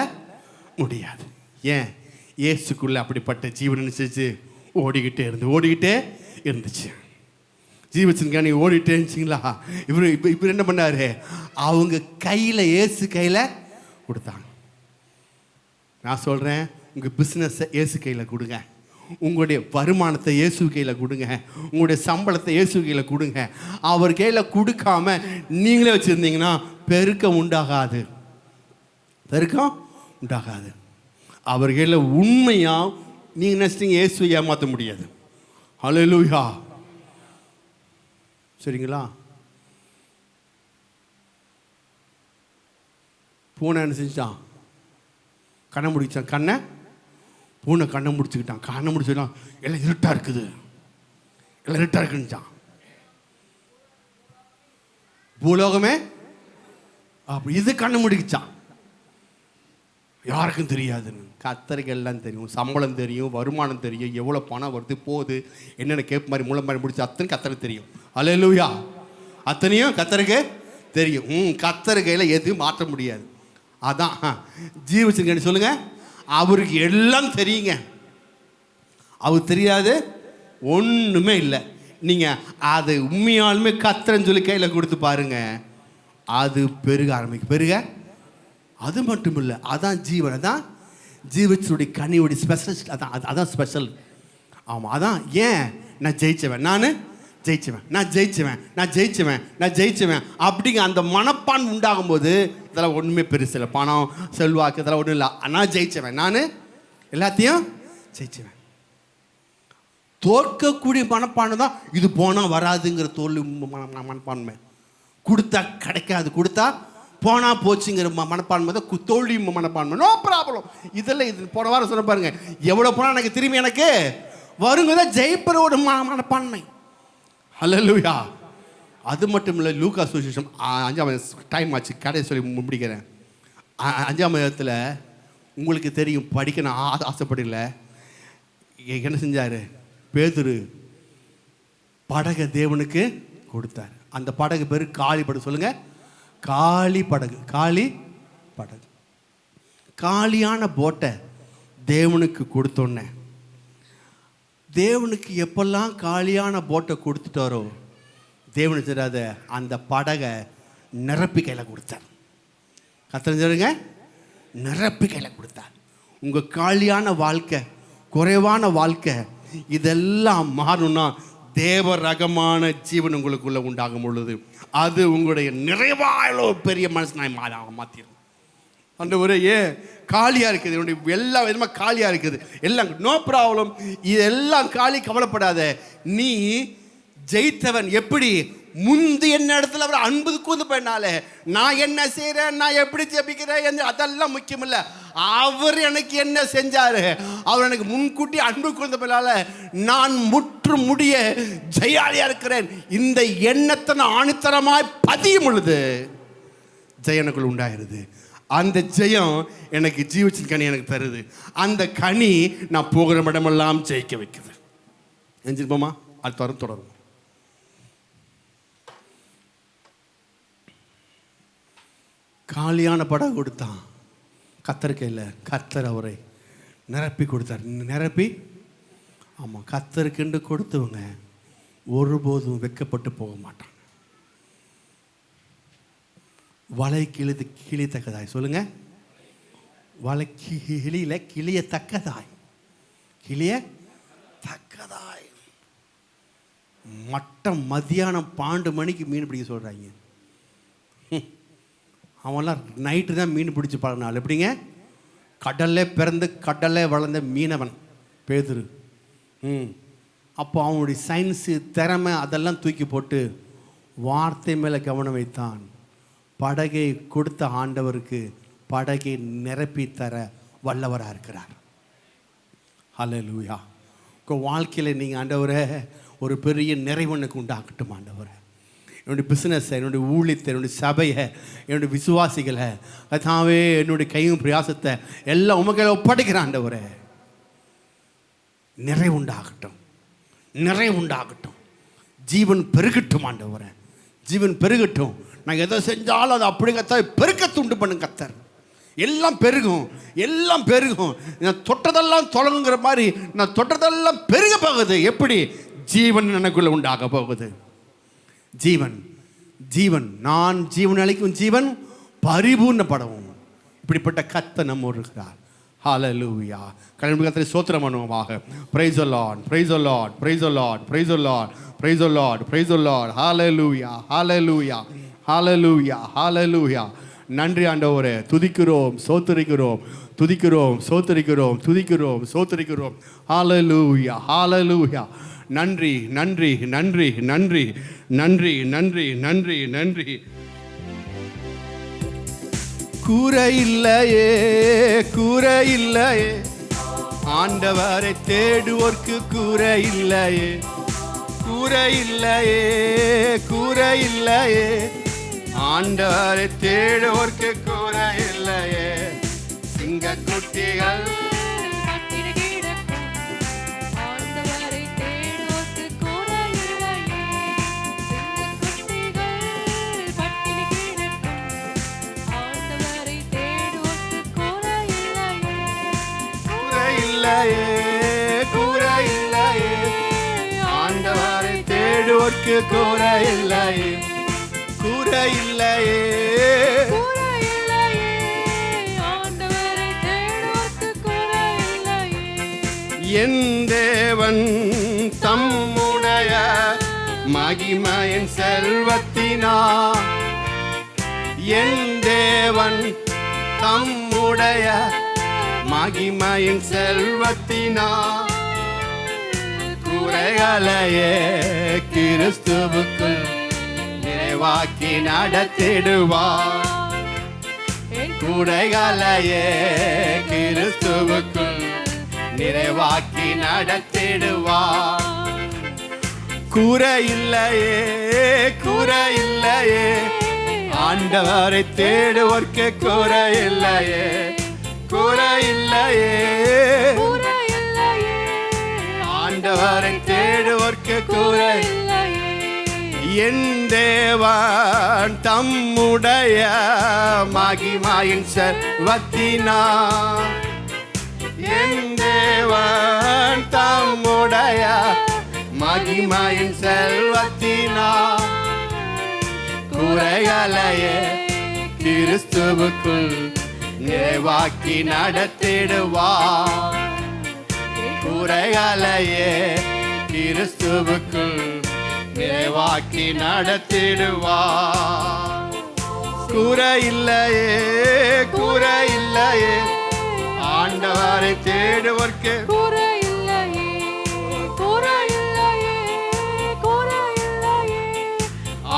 முடியாது. ஏன்? இயேசுக்குள்ள அப்படிப்பட்ட ஜீவன் நினைச்சு ஓடிக்கிட்டே இருந்துச்சு. ஜீவத்தின் கனி ஓடிட்டே இருந்துச்சிங்களா? இவர் என்ன பண்ணாரு? அவங்க கையில், இயேசு கையில் கொடுத்தாங்க. நான் சொல்கிறேன், உங்கள் பிஸ்னஸை இயேசு கையில் கொடுங்க. உங்களுடைய வருமானத்தை இயேசு கையில் கொடுங்க. உங்களுடைய சம்பளத்தை இயேசு கையில் கொடுங்க. அவர் கையில் கொடுக்காம நீங்களே வச்சுருந்தீங்கன்னா பெருக்கம் உண்டாகாது. அவர் கையில் உண்மையாக நீங்கள் நினச்சிட்டீங்க இயேசுவை ஏமாற்ற முடியாது. ஹல்லேலூயா. சரிங்களா? பூனை என்ன செஞ்சான்? கண்ணை முடிச்சான். பூனை கண்ணை முடிச்சுக்கிட்டான். கண்ணை முடிச்சுக்கிட்டான். எல்லாம் இருட்டாக இருக்குது, எல்லாம் இருட்டாக இருக்குன்னுச்சான். பூலோகமே அப்படி இது கண்ணு முடிச்சான். யாருக்கும் தெரியாதுன்னு. கர்த்தருக்கு எல்லாம் தெரியும். சம்பளம் தெரியும், வருமானம் தெரியும், எவ்வளோ பணம் வருது போகுது, என்னென்ன கேப் மாதிரி முளை மாதிரி முடிச்சு அத்தனை கர்த்தருக்கு தெரியும். அல்லேலூயா. அத்தனையும் கர்த்தருக்கு தெரியும். கர்த்தர் கையில் எதுவும் மாற்ற முடியாது. அதான் ஜீவசிங்க சொல்லுங்க, அவருக்கு எல்லாம் தெரியுங்க. அவர் தெரியாது ஒன்றுமே இல்லை. நீங்கள் அது உண்மையாலுமே கர்த்தர்ன்னு சொல்லி கையில் கொடுத்து பாருங்க, அது பெருக ஆரம்பிக்கும். பெருக அது மட்டும் இல்லை, அதான் ஜீவன், அதான் ஜீவச்சுடைய கனியுடைய ஸ்பெஷலிஸ்ட். அதான் ஸ்பெஷல். ஆமாம், அதான் ஏன் நான் ஜெயிச்சவன், நான் ஜெயிச்சுவேன், நான் ஜெயிச்சுவேன், நான் ஜெயிச்சுவேன், நான் ஜெயிச்சுவேன் அப்படிங்க அந்த மனப்பான் உண்டாகும் போது இதெல்லாம் ஒன்றுமே பெருசு இல்லை. பணம் செல்வாக்கு இதெல்லாம் ஒன்றும் இல்லை. நான் ஜெயிச்சுவேன், நான் எல்லாத்தையும் ஜெயிச்சுவேன். தோற்கக்கூடிய மனப்பான்மை தான் இது. போனால் வராதுங்கிற தோல்வி மனப்பான்மை, கொடுத்தா கிடைக்காது, கொடுத்தா போனால் போச்சுங்கிற மனப்பான்மை தான் தோல்வி மனப்பான்மை. No problem. இதெல்லாம் இது போன வாரம் சொன்ன பாருங்க, எவ்வளோ போனால் எனக்கு திரும்பி எனக்கு வருங்க தான் ஜெயிப்பரோட மனப்பான்மை. அல்லேலூயா. அது மட்டும் இல்லை, லூக்கா சுவிசேஷம் 5ஆம் டைம் ஆச்சு, கடையை சொல்லி முடிக்கிறேன். 5ஆம் அதிகாரத்தில் உங்களுக்கு தெரியும், படிக்க நான் ஆசைப்படல. என்ன செஞ்சார்? பேதுரு படகை தேவனுக்கு கொடுத்தார். அந்த படகு பேர் காளி படகு. சொல்லுங்க, காளி படகு. காளி படகு. காளியான போட்டை தேவனுக்கு கொடுத்தோன்னே, தேவனுக்கு எப்பெல்லாம் காலியான போட்டை கொடுத்துட்டாரோ தேவனுக்கு தெரியாத அந்த படகை நிரப்பி கையில் கொடுத்தார். கத்தறிஞ்சிருங்க, நிரப்பி கையில் கொடுத்தார். உங்கள் காலியான வாழ்க்கை, குறைவான வாழ்க்கை, இதெல்லாம் மாறணும்னா தேவ ரகமான ஜீவன் உங்களுக்குள்ள உண்டாகும் பொழுது அது உங்களுடைய நிறைவான பெரிய மனசனாய் மாற்றிடும். அந்த ஒரு காலியாக இருக்குது, என்னுடைய எல்லா விதமாக காலியாக இருக்குது, எல்லாம் நோ ப்ராப்ளம், இதெல்லாம் காலி, கவலைப்படாத. நீ ஜெயித்தவன். எப்படி? முந்தி என்ன இடத்துல அவர் அன்பு கூந்து பண்ணால, நான் என்ன செய்கிறேன், நான் எப்படி ஜெபிக்கிறேன், அதெல்லாம் முக்கியம் இல்லை. அவர் எனக்கு என்ன செஞ்சாரு, அவர் எனக்கு முன்கூட்டி அன்பு கூர்ந்த பண்ணால நான் முற்று முடிய ஜெயாலியாக இருக்கிறேன். இந்த எண்ணத்தை நான் ஆணித்தரமாய் பதியும் பொழுது ஜெயனுக்குள் உண்டாயிருது. அந்த ஜெயம் எனக்கு ஜீவச்சின் கனி எனக்கு தருது. அந்த கனி நான் போகிற இடமெல்லாம் ஜெயிக்க வைக்குது. எஞ்சிருப்போமா? அடுத்த வாரம் தொடரும். காலியான படம் கொடுத்தான் கத்தருக்கையில். கத்தர் அவரை நிரப்பி கொடுத்தார். நிரப்பி, ஆமாம், கத்தருக்கென்று கொடுத்தவங்க ஒருபோதும் வெட்கப்பட்டு போக மாட்டான். வலை கிளியத்தக்கதாய். சொல்லுங்க, வலை கிளியத்தக்கதாய். கிளியத்தக்கதாய். மட்டம் மத்தியானம் 12 மணிக்கு மீன் பிடிக்க சொல்கிறாங்க. அவன்லாம் நைட்டு தான் மீன் பிடிச்சி பழகினாள். எப்படிங்க? கடல்லே பிறந்து கடல்லே வளர்ந்த மீனவன் பேதுரு. அப்போ அவனுடைய சயின்ஸு திறமை அதெல்லாம் தூக்கி போட்டு வார்த்தை மேலே கவனம் வைத்தான். படகை கொடுத்த ஆண்டவருக்கு படகை நிரப்பி தர வல்லவராக இருக்கிறார். ஹல்லேலூயா. உங்கள் வாழ்க்கையில் நீங்கள் ஆண்டவரை ஒரு பெரிய நிறைவனுக்கு உண்டாகட்டும். ஆண்டவரை என்னுடைய பிஸ்னஸை, என்னுடைய ஊழியத்தை, என்னுடைய சபையை, என்னுடைய விசுவாசிகளை, அதாவே என்னுடைய கையும் பிரயாசத்தை எல்லாம் உமக்கையில் ஒப்படைக்கிற ஆண்டவரை நிறைவுண்டாகட்டும், நிறைவுண்டாகட்டும். ஜீவன் பெருகட்டும் ஆண்டவரை, ஜீவன் பெருகட்டும். நான் எதை செஞ்சாலும் அது அப்படி கத்தாய் பெருக்கத்தை உண்டு பண்ணுங்க கத்தர். எல்லாம் பெருகும், எல்லாம் பெருகும். நான் தொட்டதெல்லாம் தொடங்குங்கிற மாதிரி நான் தொட்டதெல்லாம் பெருக போகுது. எப்படி? ஜீவன் எனக்குள்ள உண்டாக போகுது. ஜீவன், ஜீவன், நான் ஜீவன் அளிக்கும் ஜீவன் பரிபூர்ணப்படவும் இப்படிப்பட்ட கர்த்தர் நம்மோடு இருக்கிறார். ஹல்லேலூயா. கர்த்தரை ஸ்தோத்திரம் பண்ணுவோமாக. Praise the lord, praise the lord, praise the lord, praise the lord, praise the lord, praise the lord. Hallelujah, hallelujah, hallelujah, hallelujah. நன்றி ஆண்டவரே, துதிக்கிறோம், சோத்தரிக்கிறோம், துதிக்கிறோம், சோத்தரிக்கிறோம், துதிக்கிறோம், சோத்தரிக்கிறோம். ஹல்லேலூயா, ஹல்லேலூயா. நன்றி, நன்றி, நன்றி, நன்றி, நன்றி, நன்றி, நன்றி, நன்றி. கூரை இல்லையே, கூரை இல்லையே, ஆண்டவரை தேடுவோர்க்கு கூரை இல்லையே, கூரை இல்லையே, கூரை இல்லையே, ஆண்டவரை தேடுவோர்க்கு கூரை இல்லையே. சிங்கக்குட்டிகள் கூரை இல்லையே, ஆண்டவரை தேடுவோர்க்கு கூரை இல்லையே, கூரை இல்லையே, என் தேவன் தம்முடைய மகிமையின் செல்வத்தினார், என் தேவன் தம்முடைய மகிமையின் செல்வத்தினார் குறைகளையே கிறிஸ்துவுக்குள் நிறைவாக்கி நடத்திடுவார், குறைகளையே கிறிஸ்துவுக்குள் நிறைவாக்கி நடத்திடுவார். குறை இல்லையே, குறை இல்லையே, ஆண்டவரை தேடுவோர்க்கு குறை இல்லையே, குறை இல்லையே, ஆண்டவரை தேடுவோர்க்கு குறை. என் தேவன் தம்முடைய மகிமையின் செல்வத்தினார், என் தேவன் தம்முடைய மகிமையின் செல்வத்தினார் குறைகளையே கிறிஸ்துவுக்குள் நிறைவாக்கி நடத்திடுவார், குறைகளையே கிறிஸ்துவுக்குள் நிறைவாக்கி நடத்திடுவார். குறை இல்லையே, குறை இல்லையே, ஆண்டவரை தேடுவோர்க்கு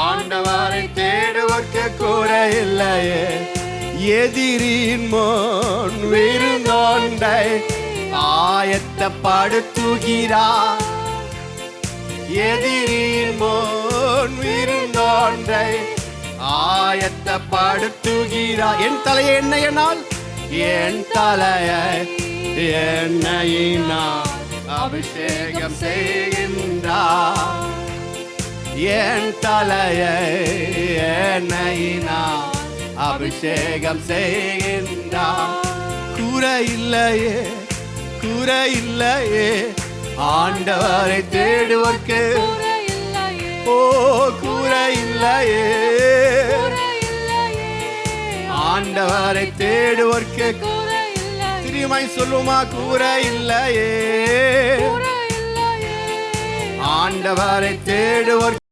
ஆண்டவரை தேடுவோர்க்கு குறை இல்லையே. எதிரின் முன் விருந்தோண்டை ஆயத்தப்படுத்துகிறார், எதிரின் முன் விருந்தோண்டை ஆயத்தப்படுத்துகிறார். என் தலையை எண்ணெயினால், என் தலையை எண்ணெயினால் அபிஷேகம் செய்கின்றார், என் தலையை எண்ணெயினால் அபிஷேகம் செய்கின்றார். குறை இல்லையே, குறை இல்லையே, ஆண்டவரை தேடுவோர்க்கு ஓ குறை இல்லையே, ஆண்டவரை தேடுவோர்க்கு திருமாய் சொல்லுமா குறை இல்லையே, ஆண்டவரை தேடுவோர்க்கு